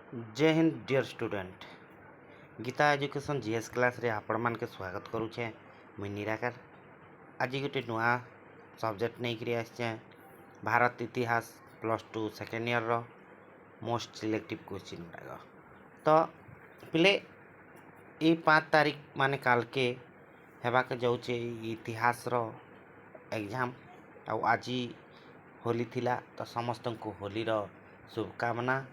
जय हिंद dear student. Geeta education GS class रे आपण मान के स्वागत करूचे। मुई निराकार आज गोटे नुआ सब्जेक्ट नहीं करी आछे भारत इतिहास +2 सेकेंड ईयर रो मोस्ट सिलेक्टिव क्वेश्चन गुड़ाक। तो पिले ये 5 तारीख माने काल के हेबाके जाऊे इतिहास रो एग्जाम। आज होली थिला तो समस्त को होली रो शुभकामना।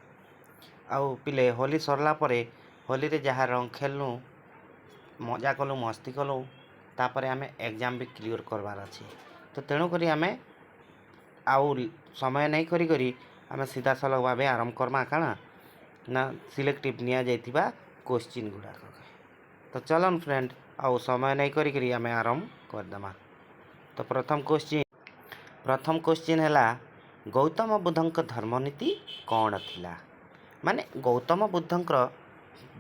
आउ पिले होली सरला परे होली रे जहाँ रंग खेलनु मजा कलु मस्ती कलु तापर आमे एग्जाम भी क्लियर करवार अच्छे। तो तेणु करी आमे आउ समय नहीं करी करी आमे सीधा सलग भाव आरंभ करमा काना ना सिलेक्टिव निया जाइथिबा क्वेश्चन गुड़ाक। तो चलन फ्रेंड आउ समय नहीं करी करी आमे आरंभ करदमा। तो प्रथम क्वेश्चन है गौतम बुद्धंक धर्मनीति कौन थिला। माने गौतम बुद्धंकर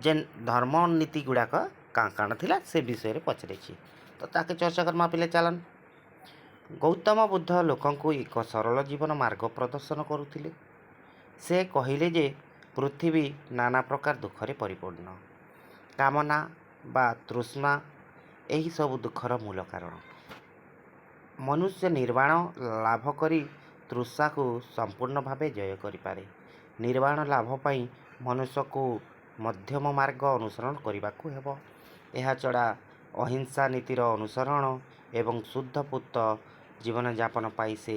जेन धर्म नीति गुड़ाक काण थिला से विषय रे पचरे। तो ताके चर्चा करमा पिले चलन। गौतम बुद्ध लोकन को एक सरल जीवन मार्ग प्रदर्शन करुथिले। से कहिले जे पृथ्वी नाना प्रकार दुखरे परिपूर्ण, कामना बा तृष्णा यही सब दुखर मूल कारण। मनुष्य निर्वाण लाभ करी तृषा को संपूर्ण भावे जय करि पारे। निर्वाण लाभ पाई मनुष्य को मध्यम मार्ग अनुसरण करने हेब। यह छड़ा अहिंसा नीतिर अनुसरण एवं शुद्ध पुत जीवन यापन पाई से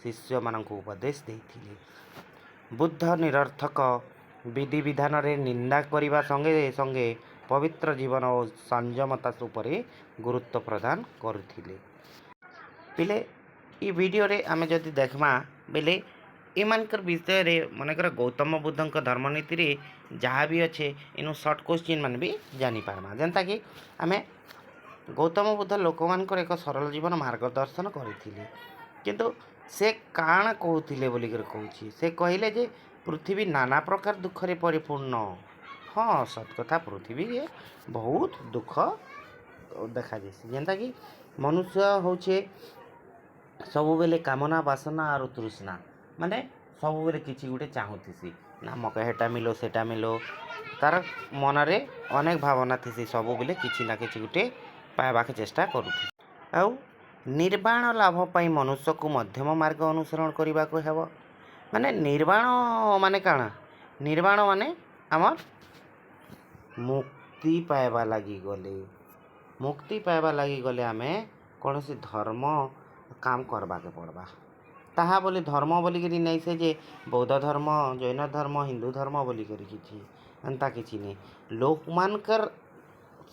शिष्य मान उपदेश देथिले। बुद्ध निरर्थक विधि विधान रे निंदा करने संगे संगे पवित्र जीवन और संयमता उपरे गुरुत्व प्रदान करुथिले। पिले ई वीडियो रे आमे जदि देखमा बेले एमानकर विषय रे मनकर गौतम बुद्धंक धर्मनीति रे जहाँ भी अच्छे इनु शॉर्ट क्वेश्चन मान भी जानी पारमा। जेनता कि आमे गौतम बुद्ध लोक मानकर एक सरल जीवन मार्गदर्शन करथिले। किंतु से काण कहूथिले बोली कर कहूछि। से कहिले जे पृथ्वी नाना प्रकार दुख रे परिपूर्ण। हाँ सत कथा, पृथ्वी रे बहुत दुख देखा जाए। जेनता कि मनुष्य होचे सब बेले कामना वासना और तृष्णा माने सब बेले किसी गोटे चाहूसी ना मके हेटा मिलो सेटा मिलो। तार मन रे अनेक भावना थी सब बेले किसी ना किसी गोटे पाइबाके चेष्टा करूथि। आउ निर्वाण लाभ पाई मनुष्य को मध्यम मार्ग अनुसरण करने को हेब। माने निर्वाण माने काना, निर्वाण माने आमर मुक्ति पाइबा लगी गले, मुक्ति पाइबा लगी गले आमे कौन सी धर्म काम करवा के पड़वा। ताहा बोली धर्म बोलिकी नहीं से जे बौद्ध धर्म जैन धर्म हिंदू धर्म बोलिक किसी एंता किसी नहीं। लोक मानकर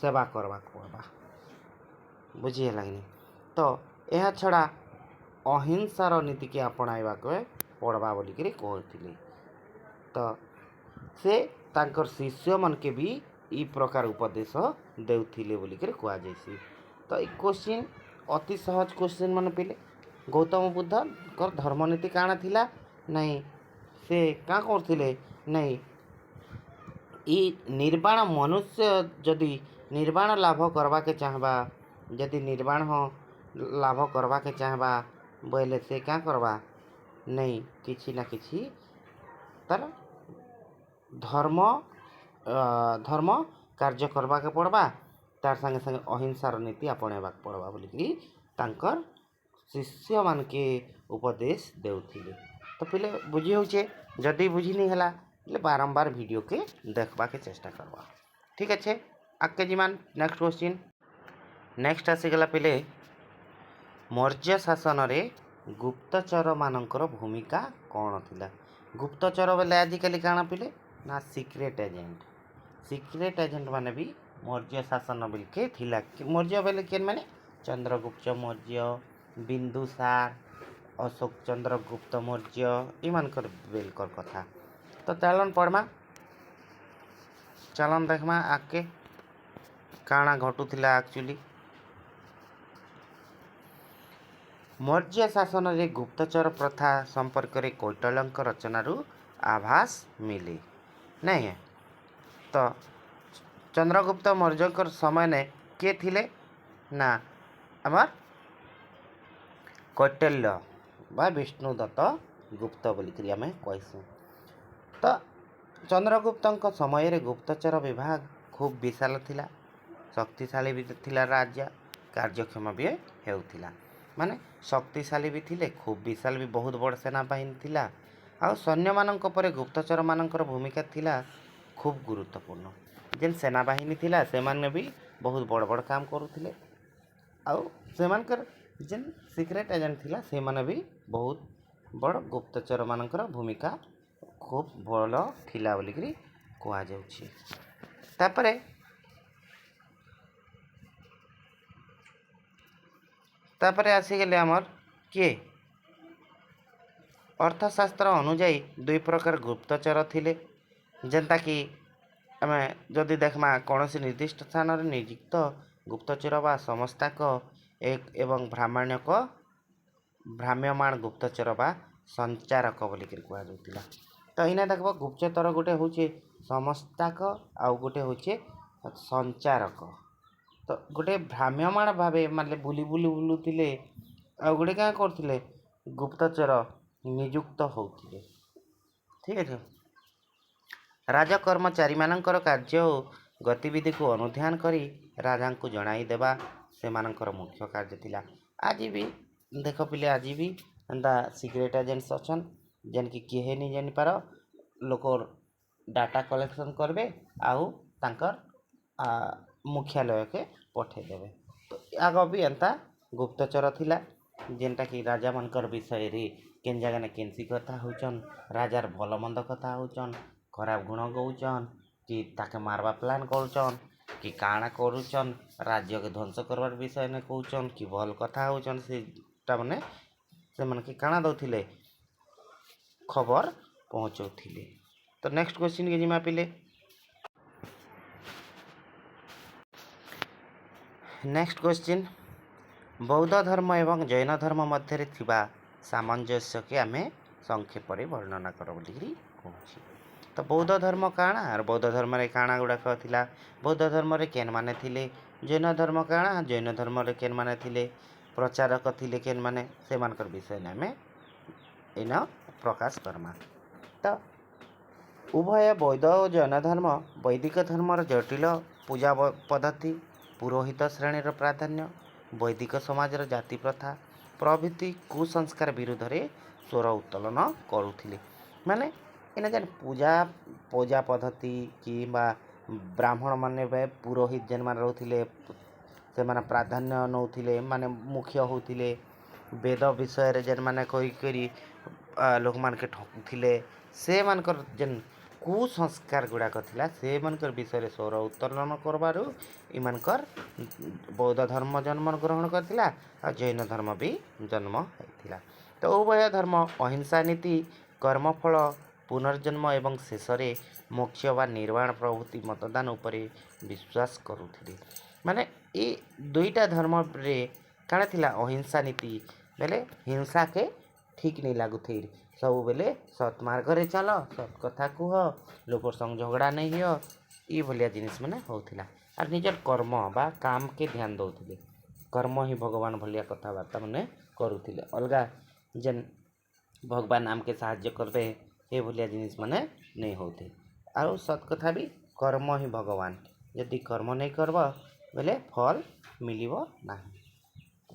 सेवा करवा पड़वा, बुझीगला कि नहीं। तो यह छड़ा अहिंसार नीति के अपनाइबा के पड़वा बोलिक कहते। तो से तांकर शिष्य मन के भी ई प्रकार उपदेश देउथिले बोलिक कहुसी। तो ये क्वेश्चन अति सहज क्वेश्चन मन पिले। गौतम बुद्ध कर धर्मनीति काण थिला नहीं, से क्या करथिले नहीं। ई निर्वाण मनुष्य जदि निर्वाण लाभ करवा के चाहबा, जदि निर्वाण लाभ करवा के चाहबा बोले से क्या करवा नहीं, किसी ना किसी तर धर्म धर्म कार्य करवा के पड़वा। तार संगे संगे अहिंसार नीति अपनेबा पड़वा बोलिकी तांकर शिष्य मान के उपदेश देउथिले। तो पहले बुझी होचे, जदि बुझी नहीं हला ले बारंबार वीडियो के देखबा के चेष्टा करवा। ठीक अच्छे आगे जीमान नेक्स्ट क्वेश्चन। नेक्स्ट आसीगला पहले मौर्य शासन रे गुप्तचर मानकर भूमिका कौन थिला। गुप्तचर बेले आजिकल काण पिले ना सिक्रेट एजेंट। सिक्रेट एजेंट माने भी मौर्य शासन बिल के थिला। मौर्य बेले केन माने चंद्रगुप्त मौर्य, बिंदुसार, अशोक चंद्र गुप्त मौर्य इमानकर बेलकर कथा। तो चलन पढ़मा, चलन देखमा आगे काଣା घटुथिला एक्चुअली। मौर्य शासन रे गुप्तचर प्रथा संपर्क रे कौटिल्यंक रचनारू आभास मिले नहीं है। तो चंद्रगुप्त मौर्य समय ने के थिले ना आमर कौटिल्य बा विष्णुदत्त गुप्त बोलिक आम कहसूँ। तो ଚନ୍ଦ୍ରଗୁପ୍ତଙ୍କ ସମୟରେ ଗୁପ୍ତଚର ବିଭାଗ ଖୁବ୍ ବିଶାଳ ଥିଲା, ଶକ୍ତିଶାଳୀ ବି ଥିଲା, ରାଜ୍ୟ କାର୍ଯ୍ୟକ୍ଷମ ବି ହେଉଥିଲା। ମାନେ ଶକ୍ତିଶାଳୀ ବି ଥିଲେ, ଖୁବ୍ ବିଶାଳ ବି ବହୁତ ବଡ଼ ସେନାବାହିନୀ ଥିଲା। ଆଉ ସୈନ୍ୟମାନଙ୍କ ପରେ ଗୁପ୍ତଚରମାନଙ୍କର ଭୂମିକା ଥିଲା ଖୁବ୍ ଗୁରୁତ୍ୱପୂର୍ଣ୍ଣ। ଯେନ୍ ସେନାବାହିନୀ ଥିଲା ସେମାନେ ବି ବହୁତ ବଡ଼ ବଡ଼ କାମ କରୁଥିଲେ। ଆଉ ସେମାନଙ୍କର ଯେନ୍ ସିକ୍ରେଟ୍ ଏଜେଣ୍ଟ ଥିଲା ସେମାନେ ବି ବହୁତ ବଡ଼ ଗୁପ୍ତଚରମାନଙ୍କର ଭୂମିକା ଖୁବ୍ ଭଲ ଥିଲା ବୋଲିକିରି କୁହାଯାଉଛି। ତାପରେ ଆସିଗଲେ ଆମର କିଏ? ଅର୍ଥଶାସ୍ତ୍ର ଅନୁଯାୟୀ ଦୁଇ ପ୍ରକାର ଗୁପ୍ତଚର ଥିଲେ, ଯେନ୍ତାକି ଆମେ ଯଦି ଦେଖମା କୌଣସି ନିର୍ଦ୍ଦିଷ୍ଟ ସ୍ଥାନରେ ନିଯୁକ୍ତ ଗୁପ୍ତଚର ବା ସମସ୍ତାକ ଏବଂ ଭ୍ରାମ୍ୟମାଣ ଗୁପ୍ତଚର ବା ସଞ୍ଚାରକ ବୋଲିକିରି କୁହାଯାଉଥିଲା। ତ ଏଇନା ଦେଖବ ଗୁପ୍ତଚର ଗୋଟେ ହଉଛି ସମସ୍ତାକ ଆଉ ଗୋଟେ ହଉଛି ସଞ୍ଚାରକ। ତ ଗୋଟେ ଭ୍ରାମ୍ୟମାଣ ଭାବେ ମାନେ ବୁଲୁଥିଲେ, ଆଉ ଗୋଟେ କାଁ କରୁଥିଲେ ଗୁପ୍ତଚର ନିଯୁକ୍ତ ହେଉଥିଲେ। ଠିକ୍ ଅଛି। ରାଜକର୍ମଚାରୀମାନଙ୍କର କାର୍ଯ୍ୟ ଓ ଗତିବିଧିକୁ ଅନୁଧ୍ୟାନ କରି ରାଜାଙ୍କୁ ଜଣାଇ ଦେବା ସେମାନଙ୍କର ମୁଖ୍ୟ କାର୍ଯ୍ୟ ଥିଲା। ଆଜି ବି ଦେଖ ପିଲେ, ଆଜି ବି ଏନ୍ତା ସିକ୍ରେଟ୍ ଏଜେଣ୍ଟସ୍ ଅଛନ୍ ଯେନ୍କି କିଏ ନି ଜାଣିପାର, ଲୋକର ଡାଟା କଲେକ୍ସନ୍ କରିବେ ଆଉ ତାଙ୍କର ମୁଖ୍ୟାଳୟକେ ପଠେଇଦେବେ। ତ ଆଗ ବି ଏନ୍ତା ଗୁପ୍ତଚର ଥିଲା, ଯେନ୍ଟାକି ରାଜାମାନଙ୍କର ବିଷୟରେ କେନ୍ ଜାଗାନେ କେନ୍ସି କଥା ହଉଛନ୍, ରାଜାର ଭଲ ମନ୍ଦ କଥା ହଉଛନ୍, ଖରାପ ଗୁଣ ଗଉଛନ୍, କି ତାକେ ମାରବା ପ୍ଲାନ୍ କରୁଛନ୍, କି କାଣା କରୁଛନ୍, ରାଜ୍ୟକେ ଧ୍ୱଂସ କରବାର ବିଷୟନେ କହୁଛନ୍, କି ଭଲ କଥା ହଉଛନ୍, ସେଟା ମାନେ ସେମାନକେ କାଣା ଦଉଥିଲେ, ଖବର ପହଁଚଉଥିଲେ। ତ ନେକ୍ସଟ କ୍ୱେଶ୍ଚିନ୍ କେ ଯିମା ପିଲେ। ନେକ୍ସଟ କ୍ୱେଶ୍ଚିନ୍, ବୌଦ୍ଧ ଧର୍ମ ଏବଂ ଜୈନ ଧର୍ମ ମଧ୍ୟରେ ଥିବା ସାମଞ୍ଜସ୍ୟକେ ଆମେ ସଂକ୍ଷେପରେ ବର୍ଣ୍ଣନା କର ବୋଲିକିରି କହୁଛି। ତ ବୌଦ୍ଧ ଧର୍ମ କାଣା ଆର୍ ବୌଦ୍ଧ ଧର୍ମରେ କାଣା ଗୁଡ଼ାକ ଥିଲା, ବୌଦ୍ଧ ଧର୍ମରେ କେନ୍ମାନେ ଥିଲେ, ଜୈନ ଧର୍ମ କାଣା, ଜୈନ ଧର୍ମରେ କେନ୍ମାନେ ଥିଲେ, ପ୍ରଚାରକ ଥିଲେ କେନ୍ମାନେ, ସେମାନଙ୍କର ବିଷୟରେ ଆମେ ଏଇନ ପ୍ରକାଶ କର୍ମା। ତ ଉଭୟ ବୌଦ୍ଧ ଓ ଜୈନ ଧର୍ମ ବୈଦିକ ଧର୍ମର ଜଟିଳ ପୂଜା ପଦ୍ଧତି, ପୁରୋହିତ ଶ୍ରେଣୀର ପ୍ରାଧାନ୍ୟ, ବୈଦିକ ସମାଜର ଜାତି ପ୍ରଥା ପ୍ରଭୃତି କୁସଂସ୍କାର ବିରୁଦ୍ଧରେ ସ୍ୱର ଉତ୍ତୋଳନ କରୁଥିଲେ। ମାନେ ଏଇନା ଯେନ୍ ପୂଜା ପଦ୍ଧତି କିମ୍ବା ବ୍ରାହ୍ମଣମାନେ ପୁରୋହିତ ଯେନ୍ମାନେ ରହୁଥିଲେ ସେମାନେ ପ୍ରାଧାନ୍ୟ ନେଉଥିଲେ, ମାନେ ମୁଖ୍ୟ ହେଉଥିଲେ। ବେଦ ବିଷୟରେ ଯେନ୍ମାନେ କହିକରି ଲୋକମାନକେ ଠକୁଥିଲେ, ସେମାନଙ୍କର ଯେନ୍ କୁସଂସ୍କାର ଗୁଡ଼ାକ ଥିଲା ସେମାନଙ୍କର ବିଷୟରେ ସ୍ୱର ଉତ୍ତୋଳନ କରବାରୁ ଏମାନଙ୍କର ବୌଦ୍ଧ ଧର୍ମ ଜନ୍ମ ଗ୍ରହଣ କରିଥିଲା ଆଉ ଜୈନ ଧର୍ମ ବି ଜନ୍ମ ହେଇଥିଲା। ତ ଉଭୟ ଧର୍ମ ଅହିଂସା ନୀତି, କର୍ମଫଳ, ପୁନର୍ଜନ୍ମ ଏବଂ ଶେଷରେ ମୋକ୍ଷ ବା ନିର୍ବାଣ ପ୍ରଭୃତି ମତଦାନ ଉପରେ ବିଶ୍ୱାସ କରୁଥିଲେ। ମାନେ ଏ ଦୁଇଟା ଧର୍ମରେ କାଣା ଥିଲା, ଅହିଂସା ନୀତି ବେଲେ ହିଂସାକେ ଠିକ୍ ନେଇ ଲାଗୁଥେଇ, ସବୁବେଲେ ସତ୍ ମାର୍ଗରେ ଚାଲ, ସତ୍ କଥା କୁହ, ଲୋକର ସଙ୍ଗେ ଝଗଡ଼ା ନେଇ ହିଅ, ଇ ଭଳିଆ ଜିନିଷ ମାନେ ହଉଥିଲା। ଆର୍ ନିଜର କର୍ମ ବା କାମକେ ଧ୍ୟାନ ଦଉଥିଲେ, କର୍ମ ହିଁ ଭଗବାନ ଭଳିଆ କଥାବାର୍ତ୍ତା ମାନେ କରୁଥିଲେ। ଅଲଗା ଯେନ୍ ଭଗବାନ ଆମକେ ସାହାଯ୍ୟ କରିବେ ଏ ଭଳିଆ ଜିନିଷ ମାନେ ନେଇ ହଉଥେ। ଆଉ ସତ୍ କଥା ବି, କର୍ମ ହିଁ ଭଗବାନ, ଯଦି କର୍ମ ନେଇ କରବ ବେଲେ ଫଳ ମିଳିବ ନାହିଁ।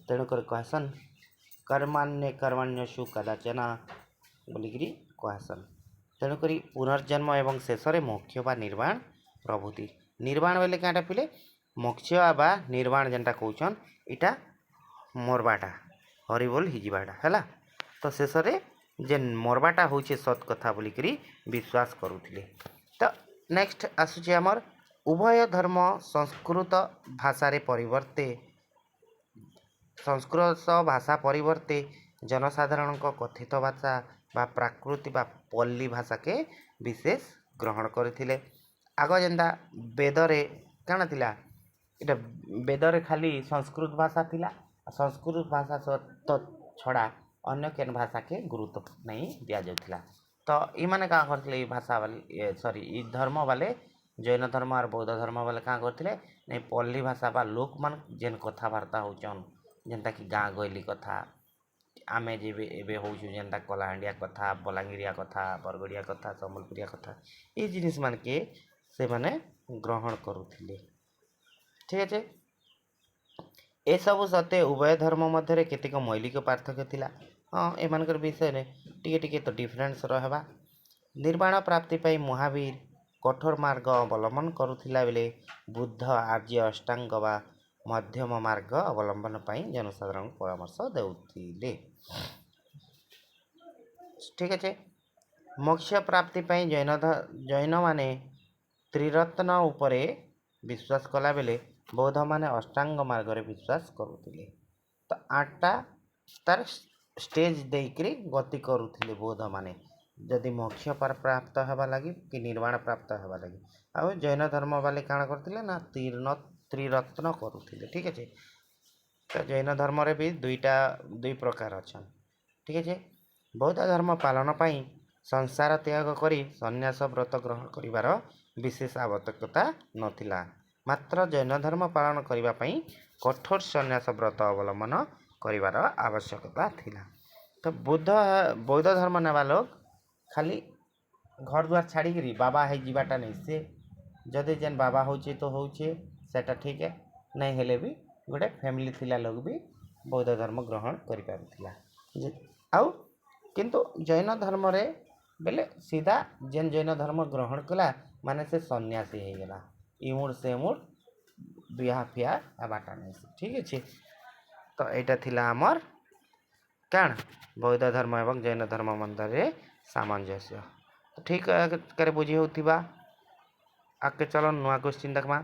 ତେଣୁକରି କହେସନ୍ କର୍ମାନ୍ୟ କର୍ମାଣ୍ୟସୁ କଦାଚନ ବୋଲିକିରି କହେସନ୍। ତେଣୁକରି ପୁନର୍ଜନ୍ମ ଏବଂ ଶେଷରେ ମୋକ୍ଷ ବା ନିର୍ବାଣ ପ୍ରଭୃତି। ନିର୍ବାଣ ବେଲେ କାଁଟା ପିଲେ, ମୋକ୍ଷ ବା ନିର୍ବାଣ ଯେନ୍ଟା କହୁଛନ୍ ଇଟା ମରବାଟା, ହରିବୋଲ ହେଇଯିବାଟା ହେଲା। ତ ଶେଷରେ ଯେନ୍ ମରବାଟା ହଉଛେ ସତ୍ କଥା ବୋଲିକିରି ବିଶ୍ୱାସ କରୁଥିଲେ। ତ ନେକ୍ସଟ ଆସୁଛି ଆମର ଉଭୟ ଧର୍ମ ସଂସ୍କୃତ ଭାଷା ପରିବର୍ତ୍ତେ ଜନସାଧାରଣଙ୍କ କଥିତ ଭାଷା ବା ପ୍ରାକୃତି ବା ପଲ୍ଲୀ ଭାଷାକେ ବିଶେଷ ଗ୍ରହଣ କରିଥିଲେ। ଆଗ ଯେନ୍ତା ବେଦରେ କାଣା ଥିଲା, ଏଇଟା ବେଦରେ ଖାଲି ସଂସ୍କୃତ ଭାଷା ଥିଲା, ସଂସ୍କୃତ ଭାଷା ଛଡ଼ା ଅନ୍ୟ କେନ୍ ଭାଷାକେ ଗୁରୁତ୍ୱ ନେଇ ଦିଆଯାଉଥିଲା। ତ ଏମାନେ କାଁ କରିଥିଲେ, ଏଇ ଭାଷା ବାଲେ ଇ ଧର୍ମ ବାଲେ, ଜୈନ ଧର୍ମ ଆର୍ ବୌଦ୍ଧ ଧର୍ମ ବାଲେ କାଁ କରିଥିଲେ, ନାଇଁ ପଲ୍ଲୀ ଭାଷା ବା ଲୋକମାନେ ଯେନ୍ କଥାବାର୍ତ୍ତା ହଉଛନ୍, ଯେନ୍ତାକି ଗାଁ ଗହଲି କଥା आमे जेबे एबे होउछु जेनता कलाहांडिया कथा बलांगीरिया कथा बरगड़िया कथा सम्बलपुरिया कथा ये जिनिस मान के से माने ग्रहण करुथिले ठीक अच्छे ए सब सत्वे उभय धर्म मध्य केतेक मौलिक पार्थक्य थिला हाँ एमानकर विषय रे टिके तो डिफरेंस रहबा निर्वाण प्राप्ति पाई महावीर कठोर मार्ग अवलंबन करुथिला बेले बुद्ध आर्य अष्टांग वा मध्यम मार्ग अवलंबन पाई जनसाधारण परामर्श देउथिले ठीक अच्छे मोक्ष प्राप्ति पाई जैन माने त्रिरत्न उपरे विश्वास कला बेले बौद्ध माने अष्टांग मार्ग रे विश्वास करुथिले तो 8टा तार स्टेज देकरी गति करुथिले बौद्ध माने जदि मोक्ष पर प्राप्त हेबा लगी कि निर्वाण प्राप्त हेबा लगी आ जैन धर्म वाले काण करथिले ना त्रिरत्न करुथिले ठीक अच्छे तो जैन धर्म रे भी दुई प्रकार अच्छा ठीक अच्छे बौद्ध धर्म पालन पाई संसार त्याग करी सन्यास व्रत ग्रहण करिवार विशेष आवश्यकता नथिला मात्र जैन धर्म पालन करिवा पई कठोर सन्यास व्रत अवलंबन करिवार आवश्यकता थिला तो बौद्ध धर्म नेवा लोग खाली घर द्वार छाड़ी बाबा है जीवाटा नहीं से जदि जेन बाबा होचे तो होचे सेटा ठीक है नहीं हेले भी गोटे फैमिली थिला लोग भी बौद्ध धर्म ग्रहण करि पारुथिला आउ किंतु जैन धर्म रे बेले सीधा जेन जैन धर्म ग्रहण कला माने से सन्यासी हो गला इमुड़ से मुड़ बिहा फिया बाटा नहीं ठीक अच्छे तो यहाँ थिला आमर काण बौद्ध धर्म एवं जैन धर्म मध्य सामंजस्य तो ठीक करे बुझी होतिबा आगे चलो नुआ क्वेश्चन देखमा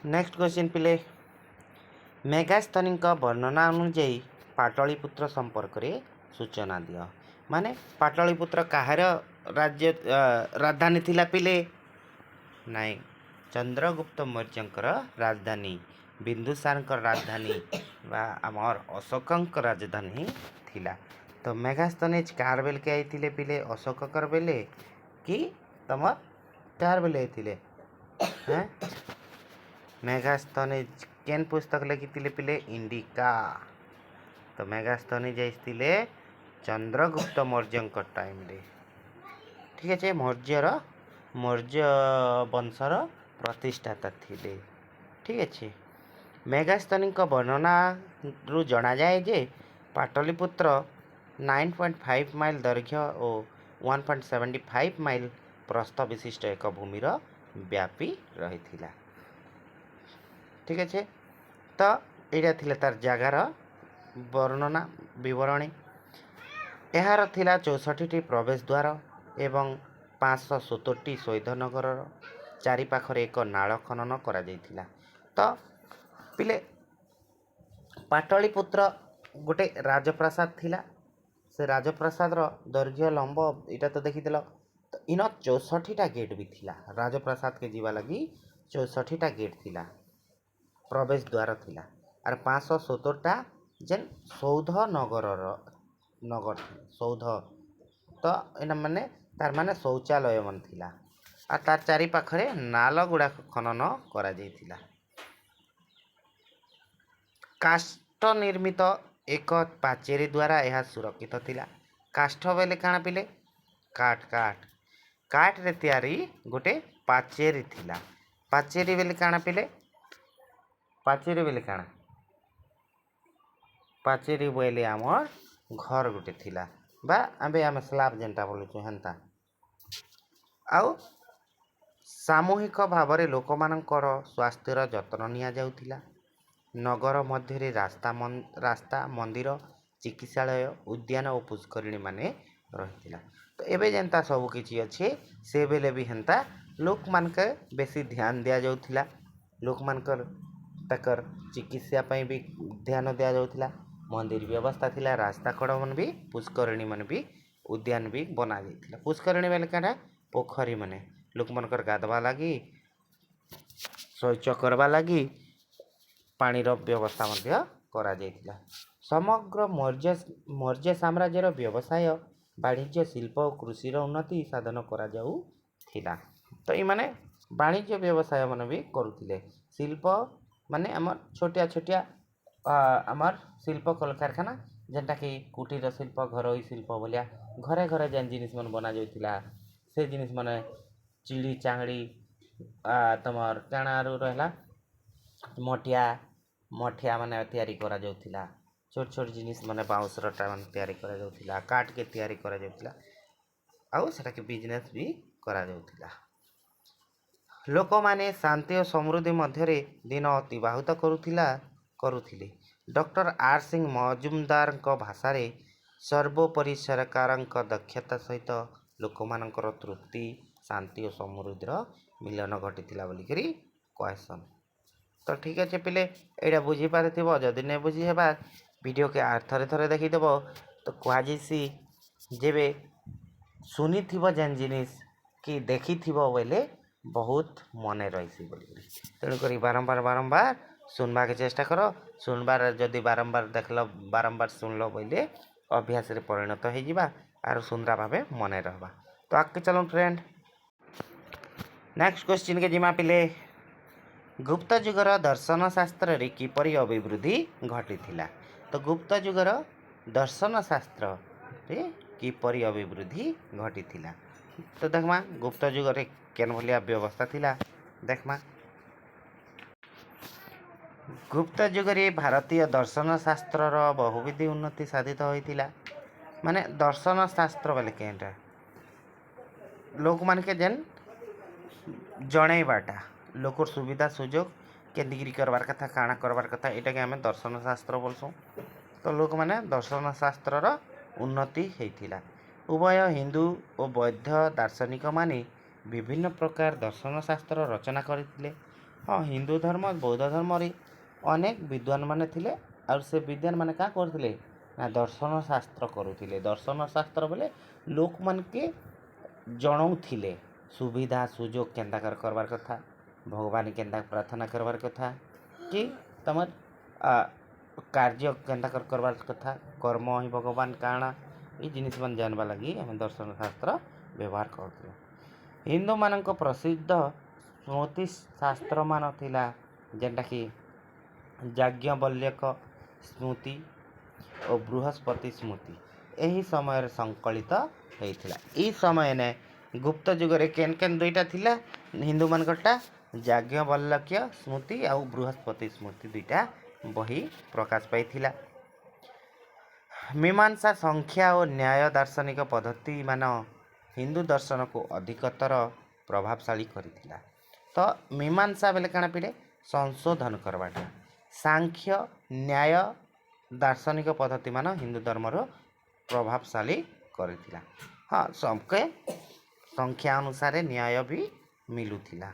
नेक्स्ट क्वेश्चन पिले मेगास्थनी वर्णना अनुଯାयी पाटलिपुत्र संपर्क रे सूचना दियो माने पाटलिपुत्र कहार राज्य राजधानी थिला पिले नाई चंद्रगुप्त मौर्यंकर राजधानी बिंदुसारंकर राजधानी बा आमर अशोकंकर राजधानी थिला तो मेगास्थनीज कार बेल के आइथिले पिले अशोककर बेले कि तमर कार बेले आइथिले हैं मेगास्थनीज केन पुस्तक लिखिथिले पिले इंडिका तो मेगास्थनीज आइथिले चंद्रगुप्त मौर्यंकर टाइम रे ठीक अच्छे मौर्य वंशर प्रतिष्ठाता थिले ठीक अच्छे मेगास्थनी वर्णना रु जना जाए जे पाटलिपुत्र 9.5 माइल दैर्घ्य और 1.75 माइल प्रस्थ विशिष्ट एक भूमिर व्यापी रही ठीक अच्छे तो यहाँ थिले तार जगार वर्णना विवरणी यार थिला 64टी प्रवेश द्वार एवं 570टी शहीदनगर चारिपाखरे एक नाल खनन करा जाइथिला तो पिले पाटलिपुत्र गोटे राजप्रासाद थिला से राजप्रासाद दैर्घ्य लंब इटा तो देखीदेल तो इन 64टा गेट भी थिला राजप्रासाद के जीवा लगी 64टा गेट थिला प्रवेश द्वार थिला और 570टा जेन सौध नगर सौध तो इन माने तार माने शौचालय मन थिला आ तार चारि पाखरे नाल गुड़ा खनन करा जाइथिला काष्ठ निर्मित एक पाचेरी द्वारा यह सुरक्षित थिला काष्ठ बेले काଣା पिले काठ काठ काठ रे तैयारी गोटे पाचेरी थिला पाचेरी बेले काଣା पिले पाचेरी बेले काଣା पाचेरी बेले आमर घर गोटे थिला बा आबे आम स्लाब जेनटा बोलुछु हेनता आउ सामूहिक भाव में लोक मानकर स्वास्थ्यर जत्न निया जाउथिला नगर मध्य रास्ता मंदिर चिकित्सालय उद्यान और पुष्करिणी माने रही तो एबे जेनता सब किछि अच्छे से बेले भी हेनता लोक मान के बेसी ध्यान दिया जाउथिला लोक मानकर तकर चिकित्सा पई भी ध्यान दिया जाउथिला मंदिर व्यवस्था थिला रास्ता कड़ मन भी पुष्करिणी मन भी उद्यान भी बना जाइथिला पुष्करिणी बेले काटा पोखरी माने लोक मानकर गाधवा लगी शौच करवा लगी पानी व्यवस्था करा जाइथिला समग्र मौर्य साम्राज्यर व्यवसाय वाणिज्य शिल्प और कृषि उन्नति साधन करा जाउथिला तो ये माने वाणिज्य व्यवसाय मन भी करुथिले शिल्प माने आमर छोटिया छोटिया आमर शिल्प कल कारखाना जेनटा कि कुटीर शिल्प घरोई शिल्प भलिया घरे घरे जेन जिनिस मन बना जाउथिला से जिनिस माने चिड़ी चांगड़ी तमर काणारू रहला मटिया मठिया माने तैयारी करा जाउथिला छोट छोट जिनिस माने बाउंस रटा माने तैयारी करा जाउथिला काट के तैयारी करा जाउथिला आउ सेटा के बिजनेस भी करा जाउथिला। लोक माने शांति और समृद्धि मध्य दिन अतिबाहित करुथिले। डॉक्टर आर सिंह मजुमदार भाषा सर्वोपरि सरकार दक्षता सहित लोक मानकर तृप्ति शांति और समृद्धिर मिलन घटी बोलिकी कहसन। तो ठीक अच्छे पिले यहाँ बुझीपार जदि नहीं बुझी हेबा वीडियो के आर थरे थरे देखीदेव तो कहुसी जेबे शुनी जेन जिनिस कि देखी बोले बहुत मन रही बोली तेणुक बारंबार बारंबार सुनवा के चेष्टा कर सुनबार जदि बारंबार देखल बारंबार सुनल बोले अभ्यास रे परिणत हो आर सुंदरा भाव मन रहा। तो आगे चलो फ्रेंड नेक्स्ट क्वेश्चन के जिमा पिले गुप्त जुगर दर्शन शास्त्र रे किपरि अभिवृद्धि घटी थिला। तो गुप्त जुगर दर्शन शास्त्र रे किपरि अभिवृद्धि घटी थिला। तो देखमा गुप्त जुगर केन भलिया व्यवस्था थिला देखमा गुप्त जुगरे भारतीय दर्शन शास्त्र बहुविधि उन्नति साधित होइतिला। माने दर्शन शास्त्र बोले केनटा लोक मान के जेन जणैबाटा लोकर सुविधा सुजोग केंदिगिरी करबार कथा काଣା करबार कथा एटा के हमें दर्शन शास्त्र बोलसु। तो लोक माने दर्शन शास्त्र उन्नति होइतिला। उभय हिंदू और बौद्ध दार्शनिक माने विभिन्न प्रकार दर्शन शास्त्र रचना करथिले। हाँ हिंदू धर्म बौद्ध धर्म रे अनेक विद्वान माने थिले और से विद्वान माने का करथिले ना दर्शन शास्त्र करुथिले। दर्शन शास्त्र बोले लोक मान के जणाउथिले सुविधा सुजोग केंदा करबार कथा भगवान केंदा प्रार्थना करबार कथा कि तमर कार्य केंदा करबार कथा कर्म ही भगवान काଣା ये जिनिस मन जानवा लगी हमें दर्शन शास्त्र व्यवहार करथिले। हिंदू मानक प्रसिद्ध स्मृति शास्त्र मान थिला जेनटा कि याज्ञवल्क्य स्मृति और बृहस्पति स्मृति यही समय संकलित होइथिला। ई समय ने गुप्त जुगरे केन केन दुईटा थिला हिंदू मानकटा याज्ञवल्क्य स्मृति और बृहस्पति स्मृति दुईटा बही प्रकाश पाइथिला। मीमांसा संख्या और न्याय दार्शनिक पद्धति मान हिंदू दर्शन को अधिकतर प्रभावशाली करिथिला। तो मीमांसा बेले काଣା पिले संशोधन करवाटा सांख्य न्याय दार्शनिक पद्धति मान हिंदू धर्म प्रभावशाली करिथिला। हाँ सबके संख्या अनुसार न्याय भी मिलुथिला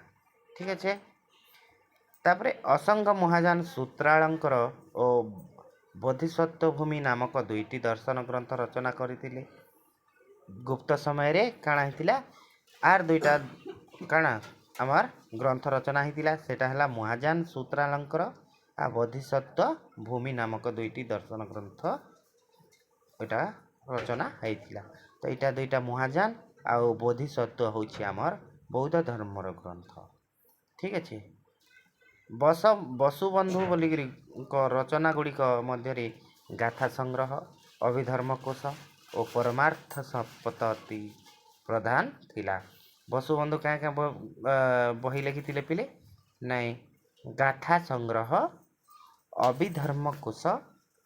ठीक अच्छे। तापरे असंग महाजान सूत्रालंकर और बोधिसत्व भूमि नामक दुईटी दर्शन ग्रंथ रचना करथिले। गुप्त समय रे काଣା हितिला आर दुईटा काଣା आमार ग्रंथ रचना हितिला सेटा हला महाजान सूत्रालंकर आ बोधिसत्व भूमि नामक दुईटी दर्शन ग्रंथ एटा रचना होइतिला। तो एटा दुईटा महाजान आ बोधिसत्व होछि आमर बौद्ध धर्मर ग्रंथ ठीक अच्छे। बसुबंधु बोलिकी रचना गुड़िक मध्य गाथा संग्रह अभिधर्म कोश और परमार्थ सप्तति प्रधान थिला। बसुबंधु क्या क्या बही लिखी पिले नाई गाथा संग्रह अभिधर्म कोश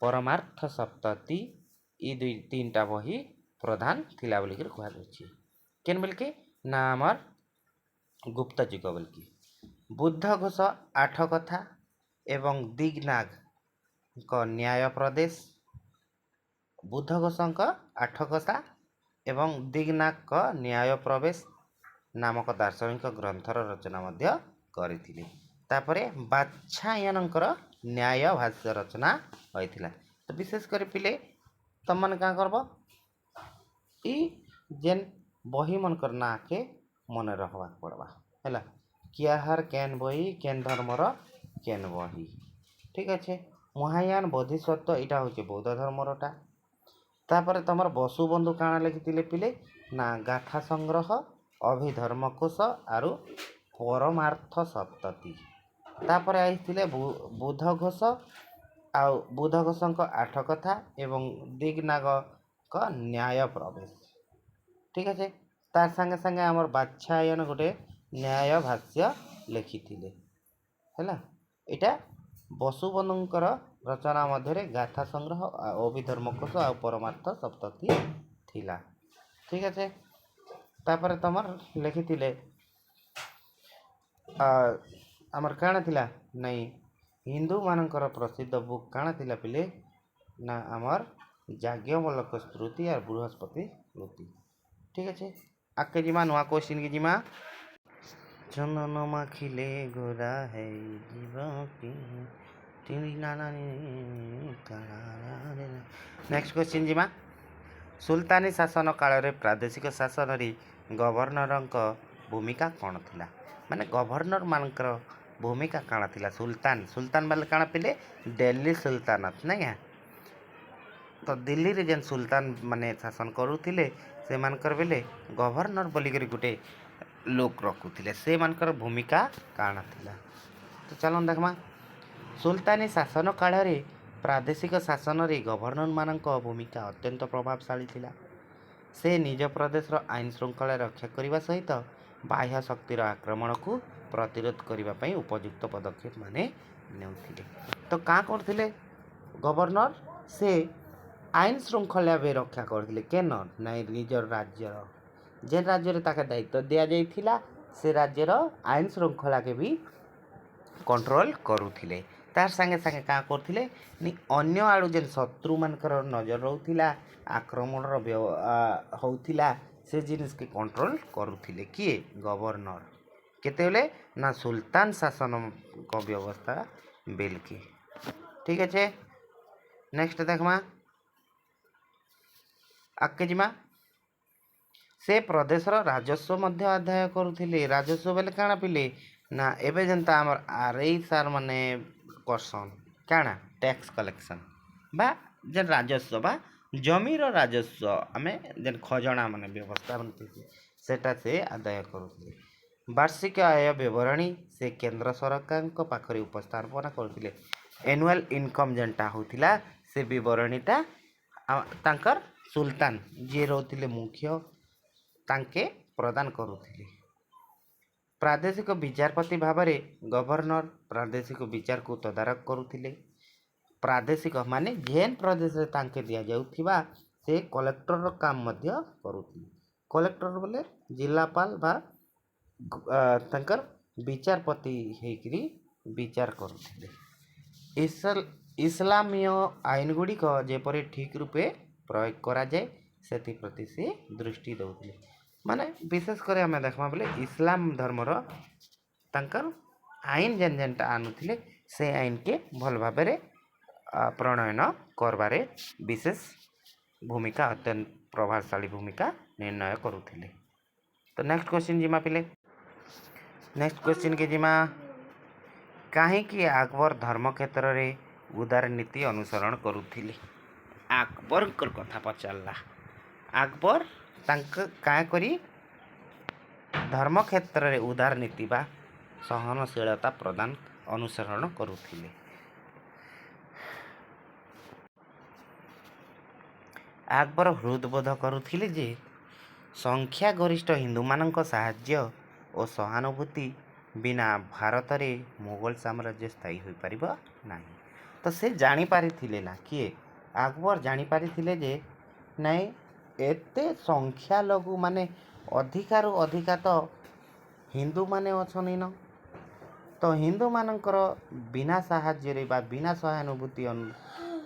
परमार्थ सप्तति ई दुई तीन टा बही प्रधान थिला बोलिकी कहुछि। केन बोलिकी ना आमर गुप्त जुग बोलिकी बुद्ध घोष आठ कथा एवं दिगनाग न्याय प्रदेश बुद्ध घोषक आठ कथा एवं दिगनाग न्याय प्रवेश नामक दार्शनिक ग्रंथर रचना मध्य करथिले। तापरे बाछायनकर न्याय भाष्य रचना होइथिला। तो विशेष कर पिले तम मन का करब ई जेन बही मन कर ना के मन रखवा पड़वा हैला कियाहार केन बही केन धर्मर केन बही ठीक अच्छे। महायान बोधिसत्व इटा होचे बौद्ध धर्मरटा। तापर तमर बसुबंधु काଣା लिखिथिले पिले ना गाथा संग्रह अभिधर्म कोश आरु परमार्थ सप्तति। तापर आइथिले बुद्ध घोष ଆଉ ବୁଧ ଘୋଷଙ୍କ 8 କଥା ଏବଂ ଦିଗ୍ନାଗଙ୍କ ନ୍ୟାୟ ପ୍ରବେଶ। ଠିକ୍ ଅଛି, ତାର ସାଙ୍ଗେ ସାଙ୍ଗେ ଆମର ବାତ୍ସାୟନ ଗୋଟେ ନ୍ୟାୟ ଭାଷ୍ୟ ଲେଖିଥିଲେ ହେଲା। ଏଇଟା ବସୁବନ୍ଧୁଙ୍କର ରଚନା ମଧ୍ୟରେ ଗାଥା ସଂଗ୍ରହ, ଅଭିଧର୍ମକୋଶ ଆଉ ପରମାର୍ଥ ସପ୍ତତି ଥିଲା। ଠିକ୍ ଅଛି, ତାପରେ ତମର ଲେଖିଥିଲେ ଆମର କାଣା ଥିଲା ନାଇଁ ହିନ୍ଦୁମାନଙ୍କର ପ୍ରସିଦ୍ଧ ବୁକ୍ କାଣା ଥିଲା ପିଲେ ନା ଆମର ଯାଜ୍ଞବଲ୍କ୍ୟ ସ୍ମୃତି ଆଉ ବୃହସ୍ପତି ସ୍ମୃତି। ଠିକ୍ ଅଛି, ଆଗକେ ଯିମା ନୂଆ କ୍ୱେଶ୍ଚିନ୍ କି ଯିମା। ଚନ୍ଦନ ମାଖିଲେ ଗୋରା ହେଇଯିବ କି ନେକ୍ସଟ କ୍ୱେଶ୍ଚିନ୍ ଯିମା। ସୁଲତାନୀ ଶାସନ କାଳରେ ପ୍ରାଦେଶିକ ଶାସନରେ ଗଭର୍ଣ୍ଣରଙ୍କ ଭୂମିକା କ'ଣ ଥିଲା? ମାନେ ଗଭର୍ଣ୍ଣର ମାନଙ୍କର ଭୂମିକା କାଣା ଥିଲା? ସୁଲତାନ ବେଲେ କାଣା ପିଲେ ଦିଲ୍ଲୀ ସୁଲତାନତ ନାଇଁ କା। ତ ଦିଲ୍ଲୀରେ ଯେନ୍ ସୁଲତାନ ମାନେ ଶାସନ କରୁଥିଲେ ସେମାନଙ୍କର ବେଲେ ଗଭର୍ଣ୍ଣର ବୋଲିକରି ଗୋଟେ ଲୋକ ରଖୁଥିଲେ, ସେମାନଙ୍କର ଭୂମିକା କାଣା ଥିଲା? ତ ଚାଲନ୍ ଦେଖମା। ସୁଲତାନୀ ଶାସନ କାଳରେ ପ୍ରାଦେଶିକ ଶାସନରେ ଗଭର୍ଣ୍ଣରମାନଙ୍କ ଭୂମିକା ଅତ୍ୟନ୍ତ ପ୍ରଭାବଶାଳୀ ଥିଲା। ସେ ନିଜ ପ୍ରଦେଶର ଆଇନ ଶୃଙ୍ଖଳା ରକ୍ଷା କରିବା ସହିତ ବାହ୍ୟ ଶକ୍ତିର ଆକ୍ରମଣକୁ ପ୍ରତିରୋଧ କରିବା ପାଇଁ ଉପଯୁକ୍ତ ପଦକ୍ଷେପ ମାନେ ନେଉଥିଲେ। ତ କାଁ କରୁଥିଲେ ଗଭର୍ଣ୍ଣର? ସେ ଆଇନ ଶୃଙ୍ଖଳା ବି ରକ୍ଷା କରୁଥିଲେ। କେନ ନାଇଁ ନିଜର ରାଜ୍ୟର ଯେନ୍ ରାଜ୍ୟରେ ତାକେ ଦାୟିତ୍ୱ ଦିଆଯାଇଥିଲା ସେ ରାଜ୍ୟର ଆଇନ ଶୃଙ୍ଖଳାକେ ବି କଣ୍ଟ୍ରୋଲ କରୁଥିଲେ। ତାର ସାଙ୍ଗେ ସାଙ୍ଗେ କାଁ କରୁଥିଲେ ଅନ୍ୟ ଆଡ଼ୁ ଯେନ୍ ଶତ୍ରୁମାନଙ୍କର ନଜର ରହୁଥିଲା, ଆକ୍ରମଣର ହଉଥିଲା, ସେ ଜିନିଷକେ କଣ୍ଟ୍ରୋଲ କରୁଥିଲେ କିଏ? ଗଭର୍ଣ୍ଣର। କେତେବେଳେ ନା ସୁଲତାନ ଶାସନଙ୍କ ବ୍ୟବସ୍ଥା ବେଲକେ। ଠିକ୍ ଅଛି, ନେକ୍ସଟ ଦେଖମା ଆଗକେ ଯିମା। ସେ ପ୍ରଦେଶର ରାଜସ୍ୱ ମଧ୍ୟ ଆଦାୟ କରୁଥିଲେ। ରାଜସ୍ୱ ବେଲେ କାଣା ପିଲେ ନା ଏବେ ଯେନ୍ତା ଆମର ଆର୍ଆଇ ସାର୍ ମାନେ କରସନ୍ କାଣା ଟ୍ୟାକ୍ସ କଲେକ୍ସନ୍ ବା ଯେନ୍ ରାଜସ୍ୱ ବା ଜମିର ରାଜସ୍ୱ ଆମେ ଯେନ୍ ଖଜଣା ମାନେ ବ୍ୟବସ୍ଥା ସେଟା ସେ ଆଦାୟ କରୁଥିଲେ। ବାର୍ଷିକ ଆୟ ବିବରଣୀ ସେ କେନ୍ଦ୍ର ସରକାରଙ୍କ ପାଖରେ ଉପସ୍ଥାପନା କରୁଥିଲେ। ଆନୁଆଲ୍ ଇନକମ୍ ଯେନ୍ଟା ହଉଥିଲା ସେ ବିବରଣୀଟା ତାଙ୍କର ସୁଲତାନ ଯିଏ ରହୁଥିଲେ ମୁଖ୍ୟ ତାଙ୍କେ ପ୍ରଦାନ କରୁଥିଲେ। ପ୍ରାଦେଶିକ ବିଚାରପତି ଭାବରେ ଗଭର୍ଣ୍ଣର ପ୍ରାଦେଶିକ ବିଚାରକୁ ତଦାରଖ କରୁଥିଲେ। ପ୍ରାଦେଶିକ ମାନେ ଯେନ୍ ପ୍ରଦେଶରେ ତାଙ୍କେ ଦିଆଯାଉଥିବା ସେ କଲେକ୍ଟରର କାମ ମଧ୍ୟ କରୁଥିଲେ। କଲେକ୍ଟର ବୋଲେ ଜିଲ୍ଲାପାଳ ବା ତାଙ୍କର ବିଚାରପତି ହେଇକିରି ବିଚାର କରୁଥିଲେ। ଇସଲାମୀୟ ଆଇନ ଗୁଡ଼ିକ ଯେପରି ଠିକ୍ ରୂପେ ପ୍ରୟୋଗ କରାଯାଏ ସେଥିପ୍ରତି ସେ ଦୃଷ୍ଟି ଦେଉଥିଲେ। ମାନେ ବିଶେଷ କରି ଆମେ ଦେଖମା ବୋଲେ ଇସଲାମ ଧର୍ମର ତାଙ୍କର ଆଇନ ଯେନ୍ଟା ଆଣୁଥିଲେ ସେ ଆଇନକେ ଭଲ ଭାବରେ ପ୍ରଣୟନ କରବାରେ ବିଶେଷ ଭୂମିକା ଅତ୍ୟନ୍ତ ପ୍ରଭାବଶାଳୀ ଭୂମିକା ନିର୍ଣ୍ଣୟ କରୁଥିଲେ। ତ ନେକ୍ସଟ କ୍ୱେଶ୍ଚିନ୍ ଯିମା ପିଲେ। ନେକ୍ସଟ କ୍ୱେଶ୍ଚିନ୍ କେ ଯିମା। କାହିଁକି ଆକବର ଧର୍ମ କ୍ଷେତ୍ରରେ ଉଦାର ନୀତି ଅନୁସରଣ କରୁଥିଲେ? ଆକବରଙ୍କର କଥା ପଚାରିଲା। ଆକବର ତାଙ୍କ କାଁ କରି ଧର୍ମ କ୍ଷେତ୍ରରେ ଉଦାର ନୀତି ବା ସହନଶୀଳତା ପ୍ରଦାନ ଅନୁସରଣ କରୁଥିଲେ? ଆକବର ହୃଦବୋଧ କରୁଥିଲେ ଯେ ସଂଖ୍ୟାଗରିଷ୍ଠ ହିନ୍ଦୁମାନଙ୍କ ସାହାଯ୍ୟ ଓ ସହାନୁଭୂତି ବିନା ଭାରତରେ ମୋଗଲ ସାମ୍ରାଜ୍ୟ ସ୍ଥାୟୀ ହୋଇପାରିବ ନାହିଁ। ତ ସେ ଜାଣିପାରିଥିଲେ ନା କିଏ? ଆକବର ଜାଣିପାରିଥିଲେ ଯେ ନାଇଁ ଏତେ ସଂଖ୍ୟାଲଘୁ ମାନେ ଅଧିକାରୁ ଅଧିକା ତ ହିନ୍ଦୁମାନେ ଅଛନ୍ ଇନ। ତ ହିନ୍ଦୁମାନଙ୍କର ବିନା ସାହାଯ୍ୟରେ ବା ବିନା ସହାନୁଭୂତି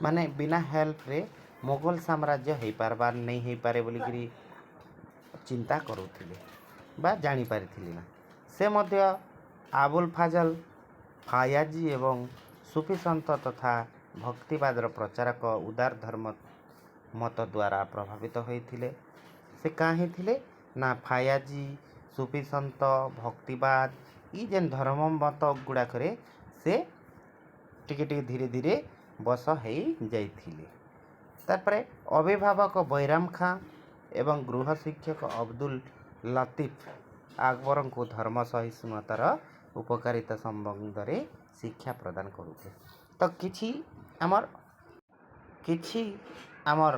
ମାନେ ବିନା ହେଲ୍ପରେ ମୋଗଲ ସାମ୍ରାଜ୍ୟ ହେଇପାରବାର ନେଇ ହେଇପାରେ ବୋଲିକିରି ଚିନ୍ତା କରୁଥିଲେ ବା ଜାଣିପାରିଥିଲେ ନା। ସେ ମଧ୍ୟ ଆବୁଲ ଫାଜଲ ଫାୟାଜି ଏବଂ ସୁଫି ସନ୍ଥ ତଥା ଭକ୍ତିବାଦର ପ୍ରଚାରକ ଉଦାର ଧର୍ମ ମତ ଦ୍ୱାରା ପ୍ରଭାବିତ ହୋଇଥିଲେ। ସେ କାଁ ହେଇଥିଲେ ନା ଫାୟାଜି, ସୁଫି ସନ୍ଥ, ଭକ୍ତିବାଦ ଇ ଯେନ୍ ଧର୍ମ ମତ ଗୁଡ଼ାକରେ ସେ ଟିକେ ଟିକେ ଧୀରେ ଧୀରେ ବଶ ହେଇ ଯାଇଥିଲେ। ତାପରେ ଅଭିଭାବକ ବୈରାମ ଖାଁ ଏବଂ ଗୃହ ଶିକ୍ଷକ ଅବଦୁଲ ଲତିଫ ଆକବରଙ୍କୁ ଧର୍ମ ସହିଷ୍ଣୁତାର ଉପକାରିତା ସମ୍ବନ୍ଧରେ ଶିକ୍ଷା ପ୍ରଦାନ କରୁଥିଲେ। ତ କିଛି आमर किछि आमर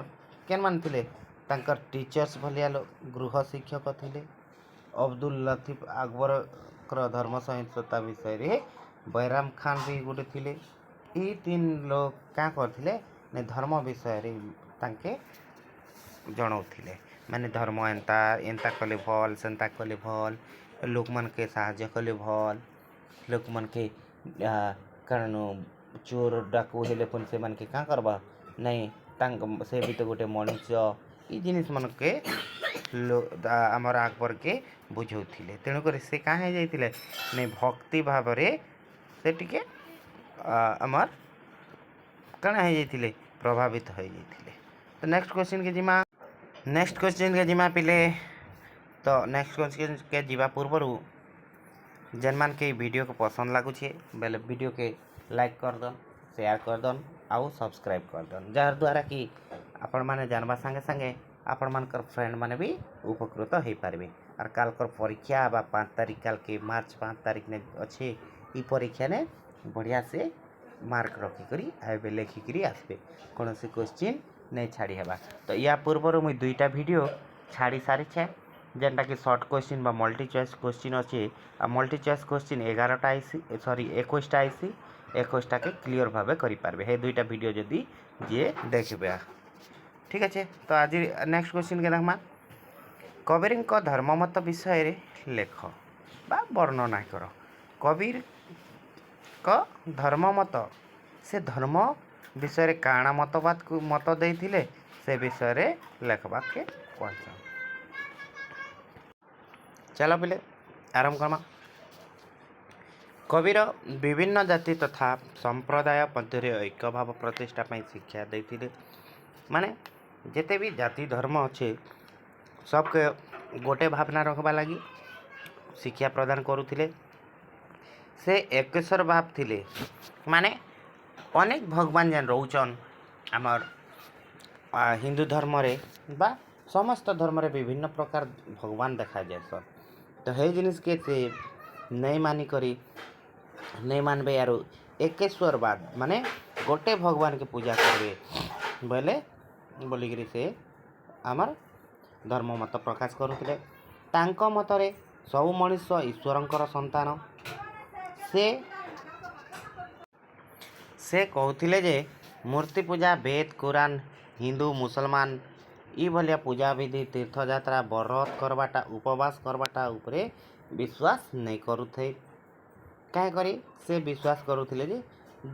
केन मान थिले तांकर टीचर्स भलिया गृह शिक्षक थिले। अब्दुल लतीफ अकबर धर्म सहिष्णुता विषय रे बैराम खान भी गोटे थिले। ई तीन लोग क्या करथिले ने धर्म विषय रे तांके जणाउथिले माने धर्म एंता एंता कले भल सेंता कले भल लोक मन के साहाय्य कले भल लोक मन के कारण चोर डाकू हेले पुन से मन के का करबा नहीं तांक से भी तो गोटे मनुष्य ई जिनिस मन के आमर अकबर के बुझौथिले। तेणुकर से कहाँ हो जाइथिले नहीं भक्ति भाव रे से टिके आमर कଣା हो जाइथिले प्रभावित हो जाइथिले। तो नेक्स्ट क्वेश्चन के जिमा पिले। तो नेक्स्ट क्वेश्चन के जीवा पूर्व जेन मान के वीडियो को पसंद लगुचे बेले वीडियो के लाइक कर दन शेयर कर दन आउ सब्सक्राइब कर दन जार द्वारा कि आपण माने जानवा संगे संगे आपण मानकर फ्रेंड माने भी उपकृत हो पारे। और काल कर परीक्षा बा 5 तारीख काल के मार्च 5 तारीख ने अच्छे ई परीक्षा ने बढ़िया से मार्क रखिक आए लेखिकी आसबे कौन से क्वेश्चन नहीं छाड़ी हेबा। तो या पूर्व मुई 2टा वीडियो छाड़ी सारी जेनटा कि सर्ट क्वेश्चन बा मल्टी चॉइस क्वेश्चन अच्छे आ मल्टी चॉइस क्वेश्चन 11टा आईसी सॉरी 21टा आईसी 21टा के क्लीयर भाव करें हे 2टा वीडियो जदि जे देखबे ठीक अच्छे। तो आज नेक्स्ट क्वेश्चन के देखमा कबीर धर्ममत विषय रे लेख बा वर्णना कर। कबीर का धर्ममत से धर्म विषय काଣା मतवाद को मत देथिले से विषय रे लेखबा के कहछन। चलो पहले आरंभ करमा। कबीर विभिन्न जाति तथा संप्रदाय मध्य ऐक्य भाव प्रतिष्ठा पाई शिक्षा देथिले माने जेते भी जाति धर्म अच्छे सबके गोटे भावना रखबा लगी शिक्षा प्रदान करुथिले। से एकेश्वर भाव थिले माने अनेक भगवान जेन रोचन आमर हिंदू धर्म रे बा समस्त धर्म रे विभिन्न प्रकार भगवान देखा जाए। तो हे जिनिस के से नहीं मानी करी नहीं मानबे यार एकेश्वरवाद माने गोटे भगवान के पूजा करबे बोले बोलिकी से आमर धर्म मत प्रकाश करुथिले। तांको मतरे सब मनुष्य ईश्वरंकर संतान से कहथिले जे मूर्ति पूजा वेद कुरान हिंदू मुसलमान ई भलिया पूजा विधि तीर्थयात्रा व्रत करवाटा उपवास करवाटा उपरे विश्वास नहीं करुथे। क्या करी से विश्वास करुथिले जे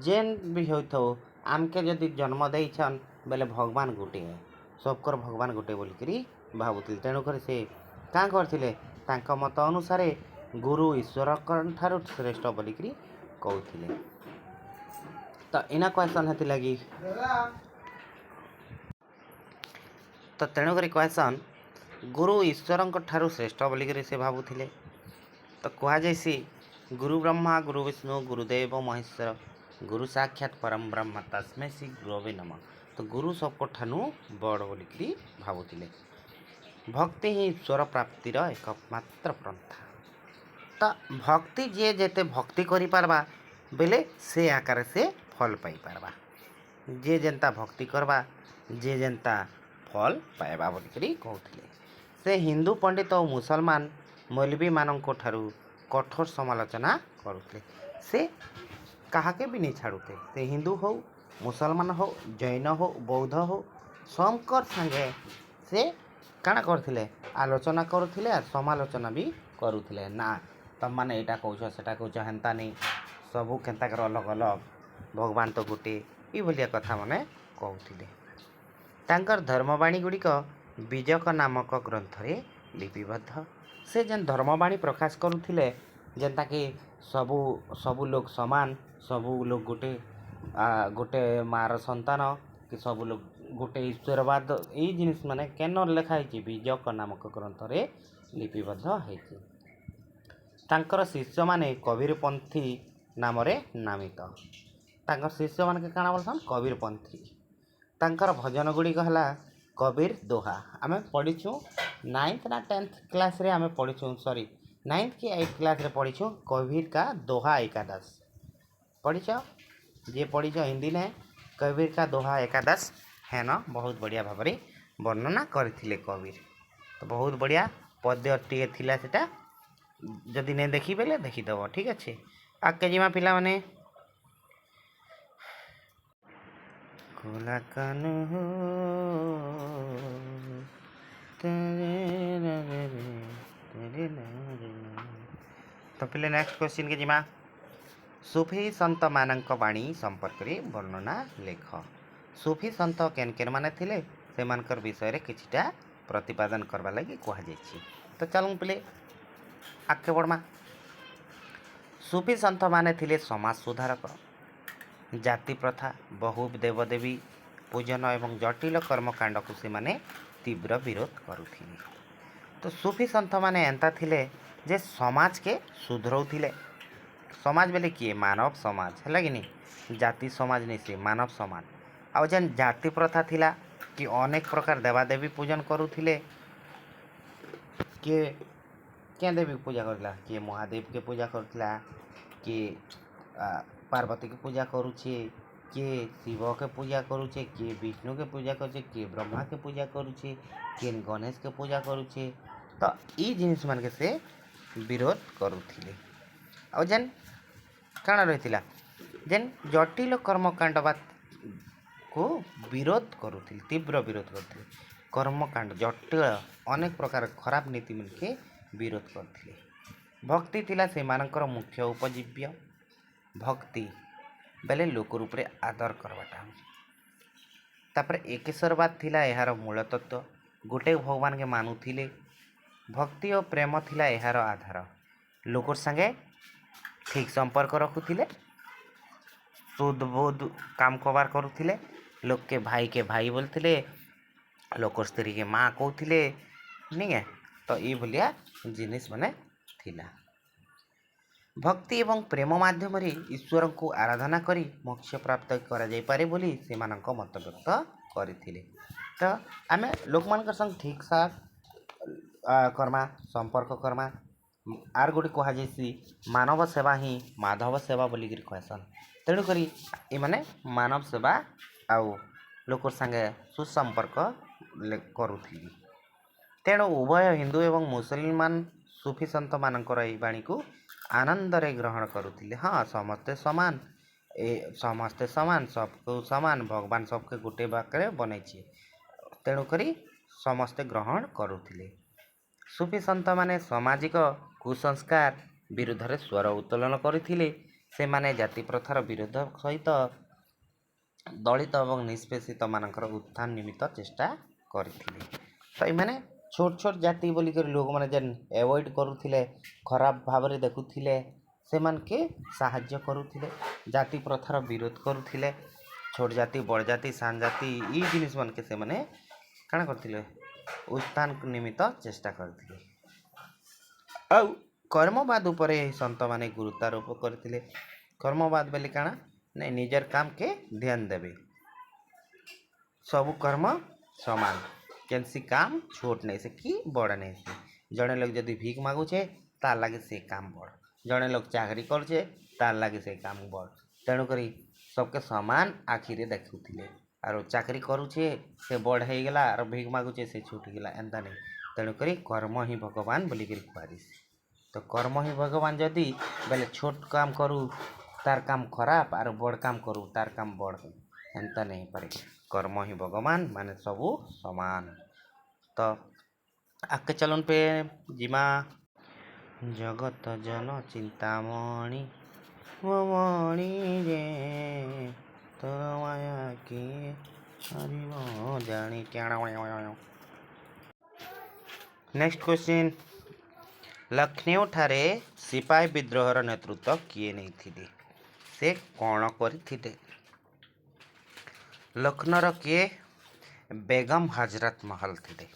जेन भी होइथो आमके जदि जन्म देइछन बेले भगवान गोटे है सबकर भगवान गोटे बोलिकी भावुथिले। तेणुकर से क्या करथिले तांका मत अनुसार गुरु ईश्वर ठारू श्रेष्ठ बोलिकी कहथिले। तो इना क्वेश्चन हेती लगी तो तेणुकर क्वेश्चन गुरु ईश्वर ठारू श्रेष्ठ बोलिकी से भावुथिले। तो कह जाइसी गुरु ब्रह्मा गुरु विष्णु गुरुदेव महेश्वर गुरु साक्षात परम ब्रह्म तस्मै श्री गुरवे नमः। तो गुरु सबको ठानु बड़ बोलिकी भावुथिले। भक्ति ही ईश्वर प्राप्तिर एकमात्र पंथा। तो भक्ति जे जेते भक्ति करि पारबा बेले से आकार से फल पाई पारबा जे जेनता भक्ति करबा जे जेनता फल पाइबा बोलिकी कहथिले। से हिंदू पंडित और मुसलमान मौलवी मानक ठारू कठोर समालोचना करुଥିଲେ। से काहाके भी नहीं छाड़ुते से हिंदू हो मुसलमान हो जैन हो बौद्ध हो समकर संगे से काଣା करथिले आलोचना करुଥିଲେ और समालोचना भी करुଥିଲେ। ना तम माने एटा कहछ सेटा कहछ हेंता नहीं सबू केंता कर अलग अलग भगवान तो गोटे ई भलिया कथा माने कहथिले। तांकर धर्मवाणी गुड़िक बीजक नामक ग्रंथ रे लिपिबद्ध। से जेन धर्मवाणी प्रकाश करुଥିଲେ जेनता कि सबू सबू लोग समान सबू लोग गोटे गोटे मार संतान कि सबू लोग गोटे ईश्वरवाद यही जिनिस माने केन लेखाई बीजक नामक ग्रंथ रे लिपिबद्ध होती। तांकर शिष्य माने कबीरपंथी नाम रे नामित। तांकर शिष्य मान के काଣା बोलसन कबीरपंथी। तांकर भजन गुड़िक है कबीर दोहा आमे पढ़ीछू 9th ना 10th क्लास रे आमे पढ़ीछू सॉरी 9th कि 8th क्लास रे पढ़ीछू कबीर का दोहा एकादश पढ़ीछ जे पढ़ीछ हिंदी ने कबीर का दोहा एकादश है न बहुत बढ़िया भाव में वर्णना करथिले कबीर। तो बहुत बढ़िया पद्य टे थिला सेटा जदि नहीं देखी बेले देखीदेव ठीक अच्छे। आगे जीमा पिला माने कोला कान हो तो पिले नेक्स्ट क्वेश्चन के जीमा सूफी संत मानक बाणी संपर्क में वर्णना लेख। सूफी संत केन केन माने थिले से मानकर विषय रे किछिटा प्रतिपादन करबा लगी कहा जायछि। तो चलूँ पिले आगे बढ़मा। सूफी संत माने थिले समाज सुधारक, जाति प्रथा, बहु देवदेवी पूजन एवं जटिल कर्मकांड को से माने तीव्र विरोध करुथिले। तो सूफी संत माने एंता थिले जे समाज के सुधरौथिले। समाज बेले किए मानव समाज है कि नहीं, जाति समाज नहीं से मानव समाज। आउ जेन जाति प्रथा थिला कि अनेक प्रकार देवादेवी पूजन करुथिले। किए क्या देवी पूजा करला, किए महादेव के पूजा करला, किए पार्वती के पूजा करुचे, किए शिव के पूजा करुचे, किए विष्णु के पूजा करुचे, किए ब्रह्मा के पूजा करुचे, किए गणेश के पूजा करुचे। तो ई जिनिस मान के से विरोध करुथिले। आउ जेन काण रही जेन जटिल कर्मकांड को विरोध करुथिले, तीव्र विरोध करथिले। कर्मकांड जटिल अनेक प्रकार खराब नीति मन के विरोध करथिले। भक्ति थिला से मानकर मुख्य उपजीव्य। भक्ति बेले लोक रूप रे आदर करवाटा। तापर एकेश्वरवाद थिला एहार मूल तत्व। गोटे भगवान के मानुथिले। भक्ति और प्रेम थिला एहार आधार। लोकर संगे ठीक संपर्क रखुथिले, शुद्ध बोध काम कबार करुथिले। लोक के भाई बोलथिले, लोकर स्त्री के माँ कहथिले नहीं है। तो ये भलिया जिनिस माने थिला। भक्ति एवं प्रेम माध्यम रे ईश्वर को आराधना करी मोक्ष प्राप्त करा जाय पारे बोली से मानक मत व्यक्त करथिले। तो आमे लोक मान संग ठीक साथ करमा संपर्क करमा। आर गोटे कह जाइसी मानव सेवा ही माधव सेवा बोलिकी कहसन। तेणुक ये माने मानव सेवा आउ लोक संगे सुसंपर्क करुथिले। तेणु उभय हिंदू एवं मुसलमान सूफी संत मानकर एही बाणी को आनंद रे ग्रहण करुथिले। हाँ समस्ते समान, समस्ते समान, सबको समान, भगवान सबके गोटे बाक्रे बनैछि। तेणुक समस्ते ग्रहण करुथिले। सूफी संत माने सामाजिक कुसंस्कार विरुद्ध रे स्वर उत्तोलन करथिले। से माने जाति प्रथार विरोध सहित दलित एवं निष्पेषित मानकर उत्थान निमित्त चेष्टा करथिले। तो ये छोट छोट जाति बोलिक लोक मैंने जेन एवॉइड करुथिले, खराब भाव में देखुथिले, से मान के साहाय्य करुथिले, जाति प्रथार विरोध करुथिले। छोट जाति बड़ जाति सान जाति ई जिनिस मान के से माने काଣା करथिले उत्थान निमित्त चेष्टा करथिले। आउ कर्मवाद उपरे संत माने गुरुत्वारोप करथिले। कर्मवाद बेले काଣା नहीं निजर काम के ध्यान देवे। सब कर्म समान, केनसी काम छोट नहीं से कि बड़ नहीं से। जड़े लोग जदि भीख मागुचे तार लगे से काम बड़, जड़े लोग चाकरी करछे तार लगे से काम बड़। तेणुक सबके समान आखिरे देखुथिले। आरो चाकरी करुछे से बड़ हो गला और भीख मागुचे से छूट गला एंता नहीं। तेणुक कर्म ही भगवान बोलिक कहदिस। तो कर्म ही भगवान जदि बेले छोट काम करूँ तार काम खराब और बड़ काम करूँ तार काम बड़ एंता नहीं पारे। कर्म ही भगवान माने सबू समान। तो आगे चलन पे जिमा जगत जन चिंतामणि मणि रे तो माया की हरिव जानी। नेक्स्ट क्वेश्चन लखनऊ ठारे सिपाही विद्रोहर नेतृत्व किए नहीं थिले, से कौन करथिले? लखनऊर किए बेगम हजरत महल थिले।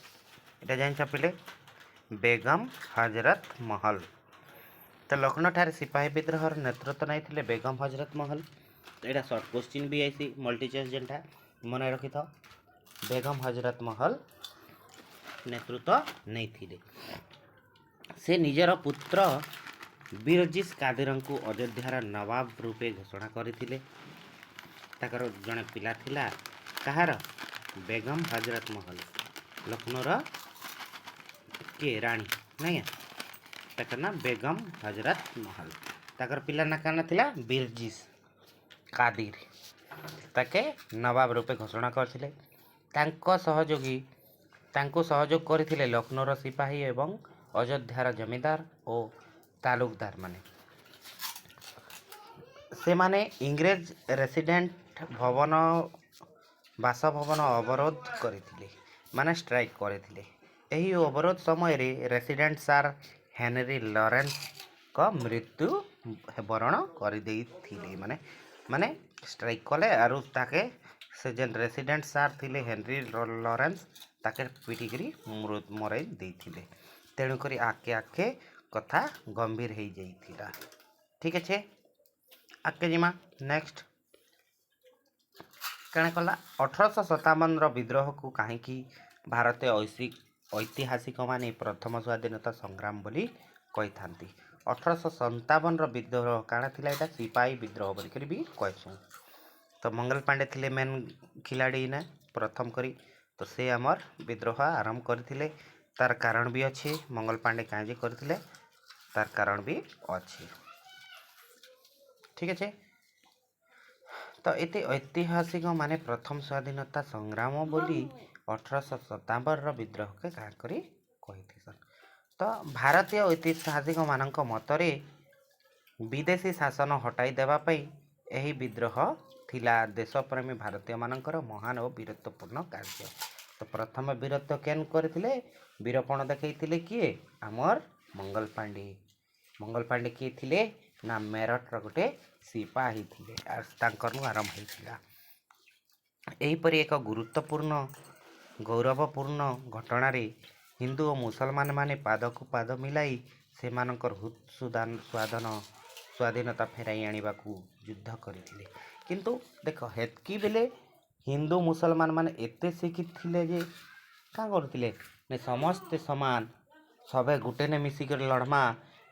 এটা জানিছ পিলে बेगम हजरत महल। तो लखनऊ ठारे सिपाही विद्रोहर नेतृत्व नहीं थिले बेगम हजरत महल। यहाँ सर्ट क्वेश्चन भी आई मल्टी चॉइस जेनटा मन रखी था। बेगम हजरत महल नेतृत्व नहीं थिले। से निजर पुत्र बीरजिस कादिर को अयोध्यार नवाब रूपे घोषणा करथिले। ତାଙ୍କର ଜଣେ ପିଲା ଥିଲା କାହାର ବେଗମ ହଜରତ ମହଲ ଲକ୍ଷ୍ନୌର କିଏ ରାଣୀ ନାଇଁ ତାଙ୍କର ନା ବେଗମ ହଜରତ ମହଲ ତାଙ୍କର ପିଲା ନା କାଣା ଥିଲା ବିରଜିସ୍ କାଦିର ତାକେ ନବାବ ରୂପେ ଘୋଷଣା କରିଥିଲେ ତାଙ୍କ ସହଯୋଗୀ ତାଙ୍କୁ ସହଯୋଗ କରିଥିଲେ ଲକ୍ଷ୍ନୌର ସିପାହୀ ଏବଂ ଅଯୋଧ୍ୟାର ଜମିଦାର ଓ ତାଲୁକଦାର ମାନେ ସେମାନେ ଇଂରେଜ ରେସିଡେଣ୍ଟ ଭବନ ବାସଭବନ ଅବରୋଧ କରିଥିଲେ ମାନେ ଷ୍ଟ୍ରାଇକ୍ କରିଥିଲେ ଏହି ଅବରୋଧ ସମୟରେ ରେସିଡେଣ୍ଟ ସାର୍ ହେନରୀ ଲରେନ୍ସଙ୍କ ମୃତ୍ୟୁ ବରଣ କରିଦେଇଥିଲେ ମାନେ ଷ୍ଟ୍ରାଇକ୍ କଲେ ଆରୁ ତାକେ ସେ ଯେନ୍ ରେସିଡେଣ୍ଟ ସାର୍ ଥିଲେ ହେନରୀ ଲରେନ୍ସ ତାକେ ପିଟିକିରି ମରାଇ ଦେଇଥିଲେ ତେଣୁକରି ଆକେ ଆକେ କଥା ଗମ୍ଭୀର ହେଇଯାଇଥିଲା ଠିକ୍ ଅଛି ଆଗକେ ଯିମା ନେକ୍ସଟ କାଣା କଲା 1857ର ବିଦ୍ରୋହକୁ କାହିଁକି ଭାରତୀୟ ଐତିହାସିକମାନେ ପ୍ରଥମ ସ୍ୱାଧୀନତା ସଂଗ୍ରାମ ବୋଲି କହିଥାନ୍ତି 1857ର ବିଦ୍ରୋହ କାଣା ଥିଲା ଏଇଟା ସିପାହୀ ବିଦ୍ରୋହ ବୋଲିକରି ବି କହିସୁଁ ତ ମଙ୍ଗଲ ପାଣ୍ଡେ ଥିଲେ ମେନ୍ ଖିଲାଡ଼ି ନା ପ୍ରଥମ କରି ତ ସେ ଆମର ବିଦ୍ରୋହ ଆରମ୍ଭ କରିଥିଲେ ତାର କାରଣ ବି ଅଛି ମଙ୍ଗଲ ପାଣ୍ଡେ କାହିଁକି କରିଥିଲେ ତାର କାରଣ ବି ଅଛି ଠିକ୍ ଅଛି ତ ଏତେ ଐତିହାସିକ ମାନେ ପ୍ରଥମ ସ୍ୱାଧୀନତା ସଂଗ୍ରାମ ବୋଲି 1857ର ବିଦ୍ରୋହକେ କାଁ କରି କହିଥିସନ୍ ତ ଭାରତୀୟ ଐତିହାସିକମାନଙ୍କ ମତରେ ବିଦେଶୀ ଶାସନ ହଟାଇ ଦେବା ପାଇଁ ଏହି ବିଦ୍ରୋହ ଥିଲା ଦେଶପ୍ରେମୀ ଭାରତୀୟମାନଙ୍କର ମହାନ ଓ ବୀରତ୍ୱପୂର୍ଣ୍ଣ କାର୍ଯ୍ୟ ତ ପ୍ରଥମ ବୀରତ୍ୱ କେନ୍ କରିଥିଲେ ବୀରପଣ ଦେଖେଇଥିଲେ କିଏ ଆମର ମଙ୍ଗଲ ପାଣ୍ଡେ କିଏ ଥିଲେ ନା ମେରଠର ଗୋଟେ ସିପାହୀ ଥିଲେ ଆଉ ତାଙ୍କରନୁ ଆରମ୍ଭ ହେଇଥିଲା ଏହିପରି ଏକ ଗୁରୁତ୍ୱପୂର୍ଣ୍ଣ ଗୌରବପୂର୍ଣ୍ଣ ଘଟଣାରେ ହିନ୍ଦୁ ଓ ମୁସଲମାନ ମାନେ ପାଦକୁ ପାଦ ମିଲାଇ ସେମାନଙ୍କର ସ୍ୱାଧୀନତା ଫେରାଇ ଆଣିବାକୁ ଯୁଦ୍ଧ କରିଥିଲେ କିନ୍ତୁ ଦେଖ ହେତ୍କି ବେଲେ ହିନ୍ଦୁ ମୁସଲମାନ ମାନେ ଏତେ ଶିକ୍ଷିତ ଥିଲେ ଯେ କାଁ କରୁଥିଲେ ସମସ୍ତେ ସମାନ ସବେ ଗୁଟେନେ ମିଶିକରି ଲଢ଼ମା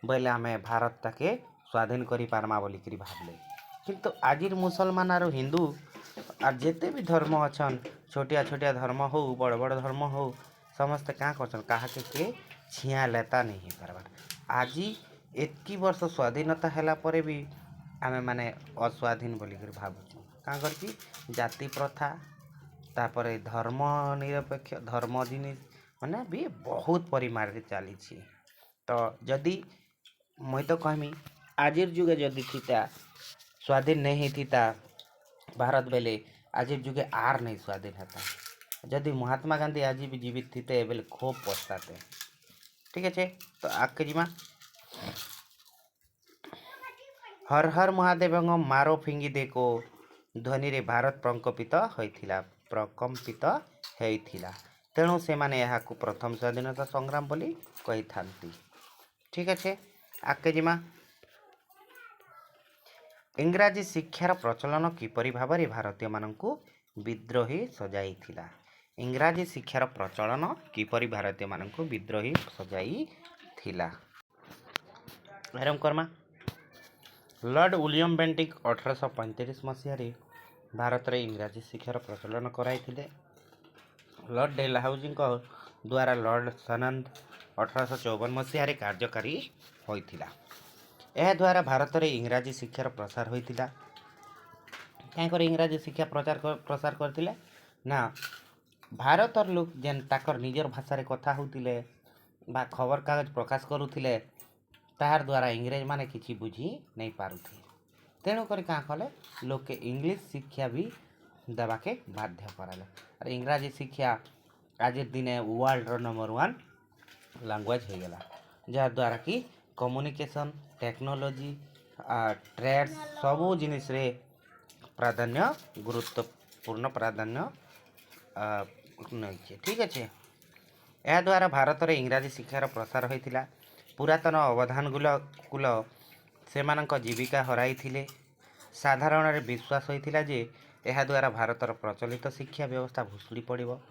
ବୋଇଲେ ଆମେ ଭାରତଟାକେ ସ୍ୱାଧୀନ କରିପାରମା ବୋଲିକିରି ଭାବିଲେ କିନ୍ତୁ ଆଜିର ମୁସଲମାନ ଆରୁ ହିନ୍ଦୁ আর ଯେତେ ବି ଧର୍ମ ଅଛନ୍ ଛୋଟିଆ ଛୋଟିଆ ଧର୍ମ ହଉ ବଡ଼ ବଡ଼ ଧର୍ମ ହଉ ସମସ୍ତେ କାଁ କରଛନ୍ କାହାକେ କିଏ ଛିଆଁ ଲେତା ନେଇ ହେଇପାରବାର ଆଜି ଏତ୍କି ବର୍ଷ ସ୍ୱାଧୀନତା ହେଲା ପରେ ବି ଆମେ ମାନେ ଅସ୍ୱାଧୀନ ବୋଲିକରି ଭାବୁଛୁ କାଁ କରିକି ଜାତି ପ୍ରଥା ତାପରେ ଧର୍ମ ନିରପେକ୍ଷ ଧର୍ମ ଜିନିଷ ମାନେ ବି ବହୁତ ପରିମାଣରେ ଚାଲିଛି ତ ଯଦି ମୁଇଁ ତ କହିମି ଆଜିର ଯୁগে ଯଦି ଥିତା ସ୍ୱାଧୀନ ନେଇ ହେଇଥିତା ଭାରତ ବେଲେ ଆଜିର ଯୁগে ଆର୍ नहीं ସ୍ୱାଧୀନ ହେତା ଯଦି ମହାତ୍ମା ଗାନ୍ଧୀ ଆଜି ବି ଜୀବିତ ଥିତେ ବେଲେ ଖୁବ୍ ପସ୍ତାତେ ଠିକ୍ ଅଛି ତ ଆଗକେ ଯିମା ହର ହର ମହାଦେବଙ୍କ ମାରୋ ଫିଙ୍ଗି ଦେଖୋ ଧ୍ୱନିରେ ଭାରତ ପ୍ରକମ୍ପିତ ହେଇଥିଲା ତେଣୁ ସେମାନେ ଏହାକୁ ପ୍ରଥମ ସ୍ୱାଧୀନତା ସଂଗ୍ରାମ ବୋଲି କହିଥାନ୍ତି ଠିକ୍ ଅଛି ଆଗକେ ଯିମା ଇଂରାଜୀ ଶିକ୍ଷାର ପ୍ରଚଳନ କିପରି ଭାବରେ ଭାରତୀୟମାନଙ୍କୁ ବିଦ୍ରୋହୀ ସଜାଇଥିଲା ଇଂରାଜୀ ଶିକ୍ଷାର ପ୍ରଚଳନ କିପରି ଭାରତୀୟମାନଙ୍କୁ ବିଦ୍ରୋହୀ ସଜାଇଥିଲା ଆରମ୍ଭ କର୍ମା ଲର୍ଡ଼ ୱିଲିୟମ ବେଣ୍ଟିକ୍ 1835 ମସିହାରେ ଭାରତରେ ଇଂରାଜୀ ଶିକ୍ଷାର ପ୍ରଚଳନ କରାଇଥିଲେ ଲର୍ଡ଼ ଡେଲହାଉଜିଙ୍କ ଦ୍ୱାରା ଲର୍ଡ଼ ସନନ୍ଦ 1854 ମସିହାରେ କାର୍ଯ୍ୟକାରୀ ହୋଇଥିଲା ଏହାଦ୍ୱାରା ଭାରତରେ ଇଂରାଜୀ ଶିକ୍ଷାର ପ୍ରସାର ହୋଇଥିଲା କାହିଁକରି ଇଂରାଜୀ ଶିକ୍ଷା ପ୍ରସାର କରିଥିଲେ ନା ଭାରତର ଲୋକ ଯେନ୍ ତାଙ୍କର ନିଜର ଭାଷାରେ କଥା ହେଉଥିଲେ ବା ଖବରକାଗଜ ପ୍ରକାଶ କରୁଥିଲେ ତାହାର ଦ୍ୱାରା ଇଂରେଜମାନେ କିଛି ବୁଝି ନେଇ ପାରୁଥିଲେ ତେଣୁକରି କାଁ କଲେ ଲୋକେ ଇଂଲିଶ ଶିକ୍ଷା ବି ଦେବାକେ ବାଧ୍ୟ କରାଲେ ଆର୍ ଇଂରାଜୀ ଶିକ୍ଷା ଆଜିର ଦିନେ ୱାର୍ଲଡର ନମ୍ବର 1 ଲାଙ୍ଗୁଏଜ ହେଇଗଲା ଯାହାଦ୍ୱାରା କି କମ୍ୟୁନିକେସନ୍ ଟେକ୍ନୋଲୋଜି ट्रेड सबू जिनिस रे प्राधान्य गुरुत्वपूर्ण प्राधान्य नहीं ठीक अच्छे यह द्वारा भारत में इंग्राजी शिक्षार प्रसार होता पुरातन अवधान कुल से जीविका हराई साधारण विश्वास होता जे यह द्वारा भारतर प्रचलित शिक्षा व्यवस्था भुशुड़ी पड़ो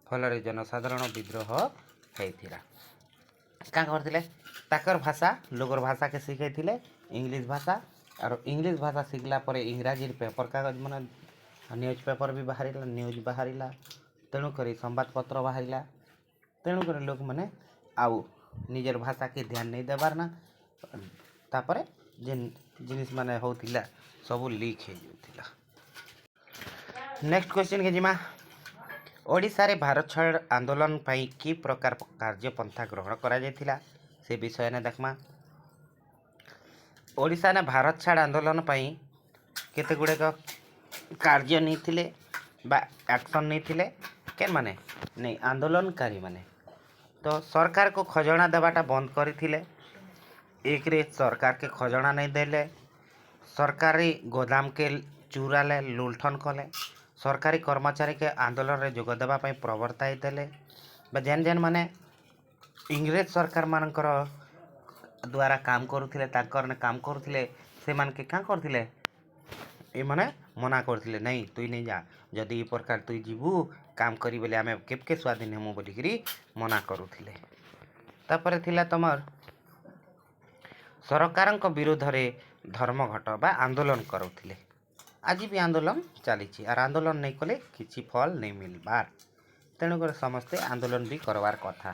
फल जनसाधारण विद्रोह होता क्या करते ताकर भाषा लोगर भाषा के शिखाई इंग्लिश भाषा और इंग्लिश भाषा शिखला पर इंग्राजी पेपर कागज मन न्यूज़ पेपर भी बाहर न्यूज़ बाहर तेणुक संबादपत्र बाहर तेणुक लोक मैंने आउ निजर भाषा के ध्यान नहीं देवार ना तापर जेन जिनिस माने होतिला सब लीक हो जाता। नेक्स्ट क्वेश्चन के जिमा ओडिशा रे भारत छाड़ आंदोलन पाई कि प्रकार कार्यपंथा ग्रहण करा जायतिला से विषय ने देखमा। ओडिशा ने भारत छाड़ आंदोलन पाई केते गुडे कार्य नहीं बा एक्शन नहीं केन माने नहीं आंदोलनकारी माने तो सरकार को खजाना देवाटा बंद करथिले। एक रे सरकार के खजाना नहीं देले, सरकारी गोदाम के चूराले लुंठन कले, सरकारी कर्मचारी के आंदोलन रे जोग देवा पई प्रवर्ताई देले बा जेन जेन माने इंग्रेज सरकार मानकर द्वारा काम करुथिले ताकर ने काम करुथिले से मान के का करथिले ए माने मना करथिले नहीं तुई नहीं जा जदि ई प्रकार तुई जीवु काम करी बोले आमे केबके स्वाधीन हेमु बोलिकरी मना करुथिले। तापर थिला तमर सरकारक विरोध रे धर्मघट बा आंदोलन करुथिले। आज भी आंदोलन चली और आंदोलन नहीं कले किसी फल नहीं मिलबार तेणुक समस्ते आंदोलन भी करवार कथा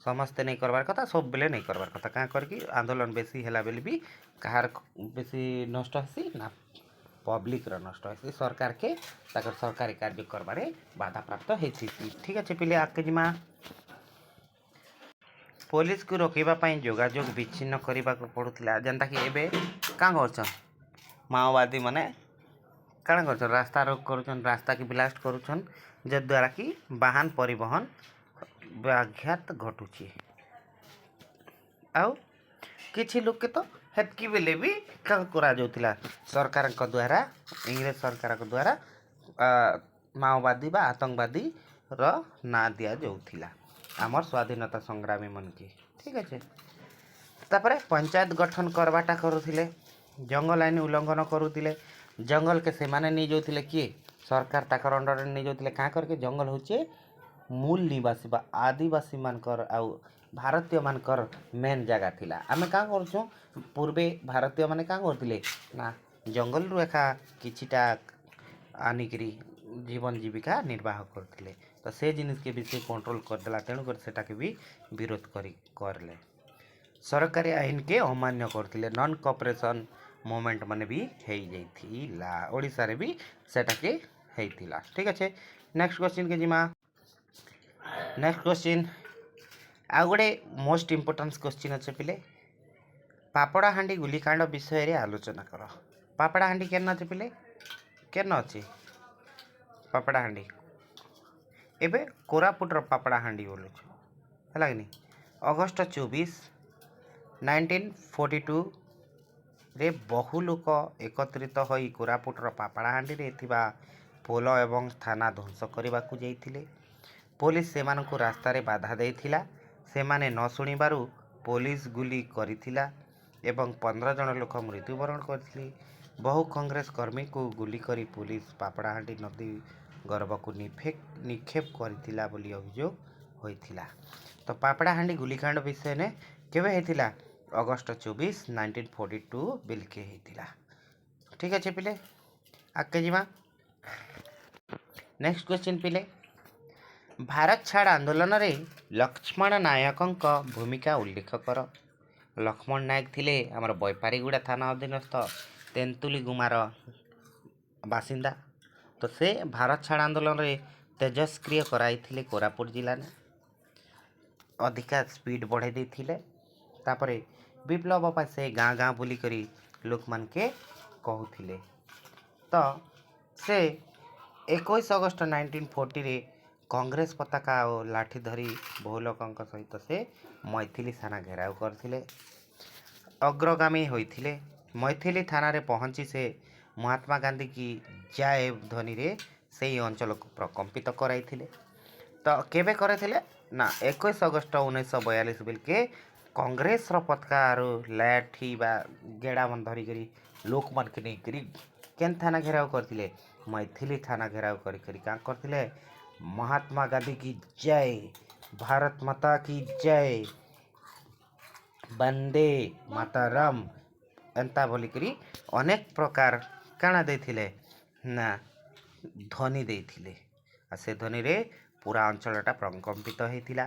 समस्ते नहीं करवार कथा सब बेले नहीं करवार कथा क्या करके आंदोलन बेसी हैला बेले भी कहार बेसी नष्ट हेसी ना पब्लिक रो नष्ट हेसी सरकार के ताकर सरकारी कार्य करबारे बाधा प्राप्त हेसी। ठीक अच्छे पिले आके जिमा पुलिस को रोकवा पाई जोगाजोग विच्छिन्न करने को पड़ूला जेनता कि एबे क्या कर माओवादी माने काण कर रास्ता रोक कर रास्ता की ब्लास्ट करुछन जद्वारा कि वाहन परिवहन व्याघात घटुची आउ किछि लोग के तो हेतकी बेले भी क्या करा जाउथिला सरकार को द्वारा इंग्रेज सरकार को द्वारा माओवादी बा आतंकवादी रो ना दिया जाउथिला आमर स्वाधीनता संग्रामी मन के। ठीक अच्छे तापर पंचायत गठन करवाटा करुथिले जंगल आईन उल्लंघन करुथिले जंगल के सेमाने नहीं जाउथिले किए सरकार ताकर अंडर नहीं जाउथिले का करके जंगल होचे मूल निवासी बा आदिवासी मानकर आउ भारतीय मानकर मेन जगह थिला आमे का करछो पूर्वे भारतीय माने का करथिले ना जंगल रु एका किछिटा आनिकरी जीवन जीविका निर्वाह करथिले तो से जिनिस के भी से कंट्रोल कर देला तेणु कर सेटा के भी विरोध करले सरकारी आईन के अमान्य करथिले नॉन कोऑपरेशन मूवमेंट माने भी हेई जाइथिला ओडिसा रे भी सेटा के हेइथिला। ठीक अच्छे नेक्स्ट क्वेश्चन के जिमा नेक्स्ट क्वेश्चन आ गोटे मोस्ट इम्पोर्टेंट क्वेश्चन अच्छे पिले पापड़ा हांडी गुलिकांड विषय रे आलोचना कर। पापड़ा हांडी केन अच्छे पिले केन अच्छे पापड़ा हांडी एबे कोरापुटर पापड़ा हांडी बोलु है कि अगस्ट 24 1942 रे बहु लोक एकत्रित होई कोरापुटर पापड़ा हांडी रे थिबा पोल एवं थाना ध्वंस करने को जाइथिले। पुलिस सेमानकु रास्ता रे बाधा देइथिला सेमाने न शुणिबारु पुलिस गुली करिथिला एवं 15 जन लोक मृत्युवरण करथिले। बहु कांग्रेस कर्मी को गुली करी पुलिस पापड़ाहांडी नदी गर्भ को निक्षेप करथिला बोली अभियोग होइथिला। तो पापड़ाहांडी गुलिकांड विषय ने केबे हेतिला अगस्ट 24 1942 बिलके हेतिला। ठीक अच्छे पिले आगे जीवा नेक्स्ट क्वेश्चन पिले भारत छाड़ आंदोलन रे लक्ष्मण नायक भूमिका उल्लेख कर। लक्ष्मण नायक थिले आमर बैपारीगुड़ा थाना अधीनस्थ तेंतुली गुमार बासिंदा। तो से भारत छाड़ आंदोलन रे तेजस्क्रिय कराई कोरापुट जिला ने अधिका स्पीड बढ़े देथिले तापरे विप्लव पर से गाँ गाँ बुली करी लोक मान के कहूथिले। तो से 21 अगस्ट 1940 रे कांग्रेस पताका और लाठी धरी बहु लोकों सहित से मैथिली थाना घेराव करथिले अग्रगामी होइथिले। मैथिली थाना रे पहुंची से महात्मा गांधी की जय ध्वनि रे से अंचल को प्रकंपित कराइथिले। तो केबे करथिले ना 21 अगस्ट 1942 बिलके कांग्रेस रो पताका और लाठी बा गेड़ा मन धरी करी लोक मन के नहीं करी केन थाना घेराव करथिले मैथिली थाना घेराव करी करी का करथिले महात्मा गांधी की जय भारत माता की जय वंदे मातरम एंता बोलिकरी अनेक प्रकार काना देथिले ना ଧ୍ୱନି ଦେଇଥିଲେ ଆଉ ସେ ଧ୍ୱନିରେ ପୁରା ଅଞ୍ଚଳଟା ପ୍ରକମ୍ପିତ ହେଇଥିଲା।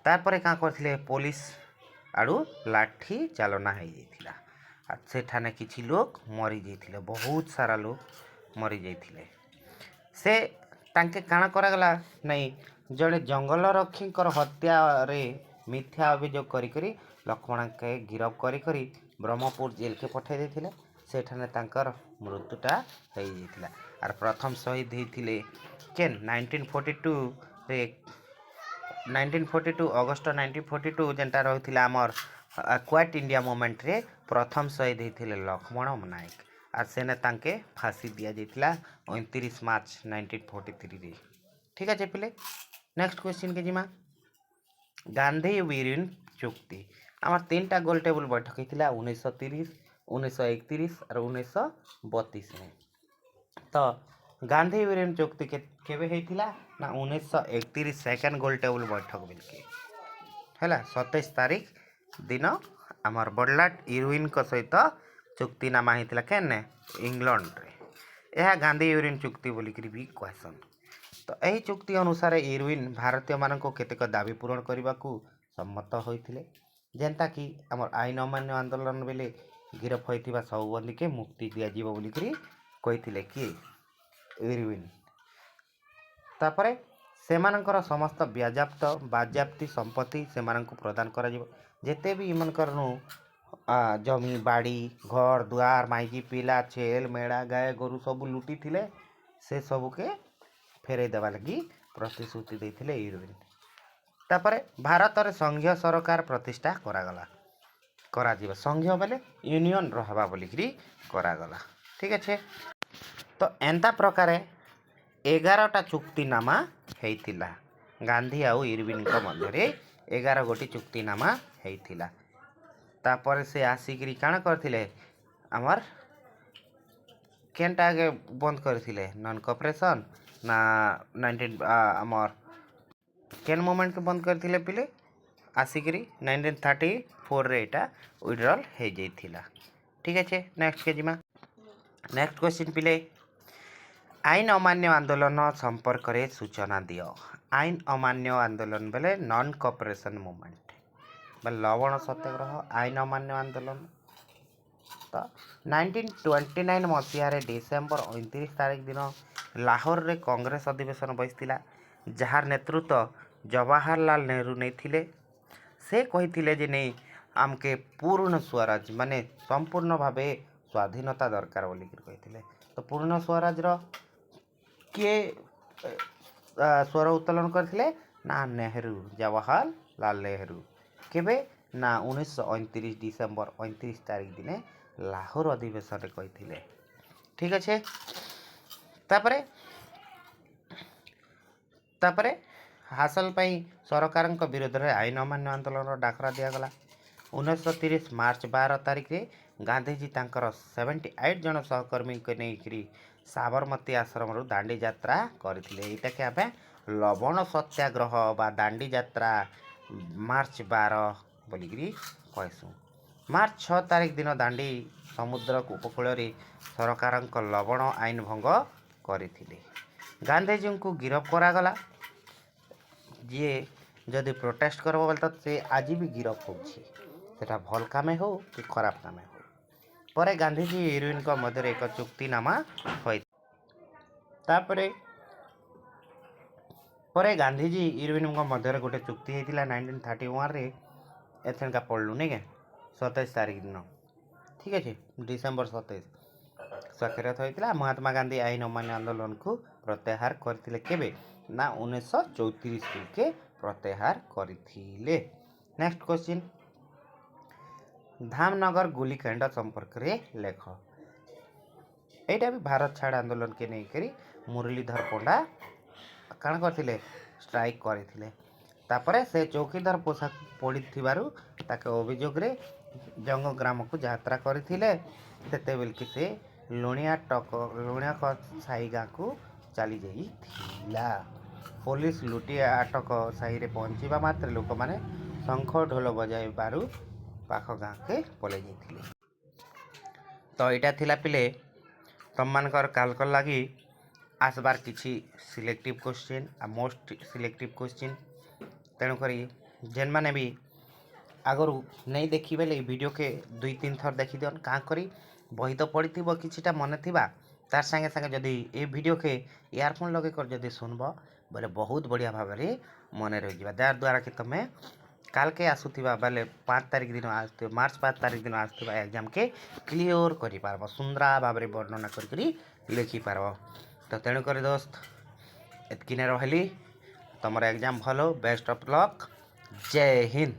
ତାପରେ କାଁ କରିଥିଲେ ପୋଲିସ ଆଡ଼ୁ ଲାଠି ଚାଲନା ହେଇଯାଇଥିଲା ଆଉ ସେଠାନେ କିଛି ଲୋକ ମରିଯାଇଥିଲେ, ବହୁତ ସାରା ଲୋକ ମରିଯାଇଥିଲେ। ସେ ତାଙ୍କେ କାଣା କରାଗଲା ନାଇଁ ଜଣେ ଜଙ୍ଗଲ ରକ୍ଷୀଙ୍କର ହତ୍ୟାରେ ମିଥ୍ୟା ଅଭିଯୋଗ କରିକରି ଲକ୍ଷ୍ମଣକେ ଗିରଫ କରିକରି ବ୍ରହ୍ମପୁର ଜେଲକେ ପଠାଇ ଦେଇଥିଲେ। ସେଠାନେ ତାଙ୍କର ମୃତ୍ୟୁଟା ହେଇଯାଇଥିଲା। ଆର୍ ପ୍ରଥମ ଶହୀଦ ହେଇଥିଲେ କେନ୍ 1942ରେ 1942 ଅଗଷ୍ଟ 1942 ଯେନ୍ଟା ରହିଥିଲା ଆମର କ୍ୱାଇଟ୍ ଇଣ୍ଡିଆ ମୁଭମେଣ୍ଟରେ ପ୍ରଥମ ଶହୀଦ ହେଇଥିଲେ ଲକ୍ଷ୍ମଣ ନାୟକ। ଆର୍ ସେନେ ତାଙ୍କେ ଫାঁସି ଦିଆଯାଇଥିଲା 29 ମାର୍ଚ୍ଚ 1943ରେ। ঠিক আছে ପିଲେ, ନେକ୍ସଟ କ୍ୱେଶ୍ଚିନ୍କେ ଯିମା। ଗାନ୍ଧୀ ୱିରିନ୍ ଚୁକ୍ତି ଆମର 3ଟା ଗୋଲ ଟେବୁଲ ବୈଠକ ହେଇଥିଲା 1930, 1931 আর 1932ରେ। ତ ଗାନ୍ଧୀ ୱିରିନ୍ ଚୁକ୍ତି କେବେ ହେଇଥିଲା ନା 1931 ସେକେଣ୍ଡ ଗୋଲ ଟେବୁଲ ବୈଠକ ବେଲକେ ହେଲା 27 ତାରିଖ ଦିନ ଆମର ବଡ଼ଲାଟ ଇରୱିନଙ୍କ ସହିତ ଚୁକ୍ତିନାମା ହେଇଥିଲା କେନେ ଇଂଲଣ୍ଡରେ। ଏହା ଗାନ୍ଧୀ ୱିରିନ୍ ଚୁକ୍ତି ବୋଲିକିରି ବି କହେସନ୍। ତ ଏହି ଚୁକ୍ତି ଅନୁସାରେ ଇରୱିନ୍ ଭାରତୀୟମାନଙ୍କୁ କେତେକ ଦାବି ପୂରଣ କରିବାକୁ ସମ୍ମତ ହୋଇଥିଲେ, ଯେନ୍ତାକି ଆମର ଆଇନ ଅମାନ୍ୟ ଆନ୍ଦୋଳନ ବେଲେ ଗିରଫ ହୋଇଥିବା ସବୁ ବନ୍ଦୀକେ ମୁକ୍ତି ଦିଆଯିବ ବୋଲିକିରି କହିଥିଲେ କିଏ ଇରୱିନ୍। ତାପରେ ସେମାନଙ୍କର ସମସ୍ତ ବାଜ୍ୟାପ୍ତି ସମ୍ପତ୍ତି ସେମାନଙ୍କୁ ପ୍ରଦାନ କରାଯିବ। ଯେତେ ବି ଏମାନଙ୍କରନୁ ଜମି ବାଡ଼ି ଘର ଦୁଆର ମାଇକି ପିଲା ଛେଲ ମେଢ଼ା ଗାଏ ଗୋରୁ ସବୁ ଲୁଟିଥିଲେ ସେ ସବୁକେ ଫେରାଇ ଦେବା ଲାଗି ପ୍ରତିଶ୍ରୁତି ଦେଇଥିଲେ ଇରୱିନ୍। ତାପରେ ଭାରତରେ ସଂଘୀୟ ସରକାର ପ୍ରତିଷ୍ଠା କରାଯିବ। ସଂଘୀୟ ବେଲେ ୟୁନିୟନ ରହବା ବୋଲିକିରି କରାଗଲା। ଠିକ୍ ଅଛି। ତ ଏନ୍ତା ପ୍ରକାରେ 11ଟା ଚୁକ୍ତିନାମା ହେଇଥିଲା ଗାନ୍ଧୀ ଆଉ ଇରୱିନଙ୍କ ମଧ୍ୟରେ 11 ଗୋଟି ଚୁକ୍ତିନାମା ହେଇଥିଲା। ତାପରେ ସେ ଆସିକିରି କାଣା କରିଥିଲେ ଆମର କେନ୍ଟା ଆଗେ ବନ୍ଦ କରିଥିଲେ ନନ୍ କପରେସନ୍ ନା ଆମର କେନ୍ ମୁଭମେଣ୍ଟକୁ ବନ୍ଦ କରିଥିଲେ ପିଲେ ଆସିକିରି 1934ରେ ଏଇଟା ୱିଡ୍ରଲ୍ ହେଇଯାଇଥିଲା। ଠିକ୍ ଅଛି, ନେକ୍ସଟକେ ଯିମା। ନେକ୍ସଟ କ୍ୱେଶ୍ଚିନ୍ ପିଲେ, ଆଇନ ଅମାନ୍ୟ ଆନ୍ଦୋଳନ ସମ୍ପର୍କରେ ସୂଚନା ଦିଅ। ଆଇନ ଅମାନ୍ୟ ଆନ୍ଦୋଳନ ବେଲେ ନନ୍ କପରେସନ୍ ମୁଭମେଣ୍ଟ ବେଲେ ଲବଣ ସତ୍ୟାଗ୍ରହ ଆଇନ ଅମାନ୍ୟ ଆନ୍ଦୋଳନ। ତ 1929 ମସିହାରେ ଡିସେମ୍ବର 29 ତାରିଖ ଦିନ ଲାହୋରରେ କଂଗ୍ରେସ ଅଧିବେଶନ ବସିଥିଲା, ଯାହାର ନେତୃତ୍ୱ ଜବାହରଲାଲ ନେହେରୁ ନେଇଥିଲେ। ସେ କହିଥିଲେ ଯେ ନେଇ ଆମକେ ପୂର୍ଣ୍ଣ ସ୍ୱରାଜ ମାନେ ସମ୍ପୂର୍ଣ୍ଣ ଭାବେ ସ୍ୱାଧୀନତା ଦରକାର ବୋଲିକିରି କହିଥିଲେ। ତ ପୂର୍ଣ୍ଣ ସ୍ୱରାଜର କିଏ ସ୍ୱର ଉତ୍ତୋଳନ କରିଥିଲେ ନା ନେହେରୁ, ଜବାହରଲାଲ ନେହେରୁ। କେବେ ନା 1929 ଡିସେମ୍ବର 29 ତାରିଖ ଦିନେ ଲାହୋର ଅଧିବେଶନରେ କହିଥିଲେ। ଠିକ୍ ଅଛି। ତାପରେ ହାସଲ ପାଇଁ ସରକାରଙ୍କ ବିରୋଧରେ ଆଇନ ଅମାନ୍ୟ ଆନ୍ଦୋଳନର ଡାକରା ଦିଆଗଲା। 1930 ମାର୍ଚ୍ଚ 12 ତାରିଖରେ ଗାନ୍ଧୀଜୀ ତାଙ୍କର 78 ଜଣ ସହକର୍ମୀଙ୍କୁ ନେଇକରି ସାବରମତୀ ଆଶ୍ରମରୁ ଦାଣ୍ଡି ଯାତ୍ରା କରିଥିଲେ। ଏଇଟାକେ ଆମେ ଲବଣ ସତ୍ୟାଗ୍ରହ ବା ଦାଣ୍ଡି ଯାତ୍ରା ମାର୍ଚ୍ଚ 12 ବୋଲିକିରି କହିସୁଁ। ମାର୍ଚ୍ଚ 6 ତାରିଖ ଦିନ ଦାଣ୍ଡି ସମୁଦ୍ର ଉପକୂଳରେ ସରକାରଙ୍କ ଲବଣ ଆଇନ ଭଙ୍ଗ କରିଥିଲେ। ଗାନ୍ଧୀଜୀଙ୍କୁ ଗିରଫ କରାଗଲା। ଯିଏ ଯଦି ପ୍ରୋଟେଷ୍ଟ କରବ ବୋଲେ ତ ସେ ଆଜି ବି ଗିରଫ ହେଉଛି, ସେଟା ଭଲ କାମେ ହଉ କି ଖରାପ କାମେ ହଉ। ପରେ ଗାନ୍ଧୀଜୀ ଇରୱିନଙ୍କ ମଧ୍ୟରେ ଏକ ଚୁକ୍ତିନାମା ହୋଇଥିଲା। ପରେ ଗାନ୍ଧୀଜୀ ଇରୱିନଙ୍କ ମଧ୍ୟରେ ଗୋଟେ ଚୁକ୍ତି ହେଇଥିଲା 1931ରେ। ଏଥେନକା ପଢ଼ଲୁ ନାଇଁ କେଁ 27 ତାରିଖ ଦିନ। ଠିକ୍ ଅଛି, ଡିସେମ୍ବର 27 ସ୍ୱାକ୍ଷରିତ ହୋଇଥିଲା। ମହାତ୍ମା ଗାନ୍ଧୀ ଆଇନ ଅମାନ୍ୟ ଆନ୍ଦୋଳନକୁ ପ୍ରତ୍ୟାହାର କରିଥିଲେ କେବେ ନା 1934କେ ପ୍ରତ୍ୟାହାର କରିଥିଲେ। ନେକ୍ସଟ କ୍ୱେଶ୍ଚିନ୍, ଧାମନଗର ଗୁଲିକାଣ୍ଡ ସମ୍ପର୍କରେ ଲେଖ। এইটা ବି ଭାରତ ଛାଡ଼ ଆନ୍ଦୋଳନକେ ନେଇକରି ମୁରଲୀଧର ପଣ୍ଡା କାଣା କରିଥିଲେ ଷ୍ଟ୍ରାଇକ୍ କରିଥିଲେ। ତାପରେ ସେ ଚୌକିଦାର ପୋଷାକ ପଡ଼ିଥିବାରୁ ତାକେ ଅଭିଯୋଗରେ ଜଙ୍ଗ ଗ୍ରାମକୁ ଯାତ୍ରା କରିଥିଲେ। ସେତେବେଳକେ ସେ ଲୁଣିଆ ସାହି ଗାଁକୁ ଚାଲି ଯାଇଥିଲା। ପୋଲିସ ଲୁଟିଆ ଆଟକ ସାହିରେ ପହଞ୍ଚିବା ମାତ୍ରେ ଲୋକମାନେ ଶଙ୍ଖ ଢୋଲ ବଜାଇବାରୁ ପାଖ ଗାଁକେ ପଳାଇ ଯାଇଥିଲେ। ତ ଏଇଟା ଥିଲା ପିଲେ ତମମାନଙ୍କର କାଲକର ଲାଗି आसबार किसी सिलेक्टिव क्वेश्चन आ मोस्ट सिलेक्टिव क्वेश्चन तेणुक जेन मैंने भी आगर नहीं देखी बेले वीडियो के 2-3 थर देखी दियन क्या करी बही तो पढ़ी किछिटा मन थिबा तार संगे संगे जदि ए वीडियो के इयरफोन लगे कर जदि सुनब बोले बहुत बढ़िया भाव में मन रही जार द्वारा कि तुम्हें काल के आसुवा बेले 5 तारिख दिन आस मार्च 5 तारिख दिन आसुवा एग्जाम के क्लीयर कर पार सुंदरा भाव में वर्णना करी लिखिपार। तो तेणुक दोस्त एतकी रही तुम एग्जाम भलो बेस्ट ऑफ लक जय हिंद।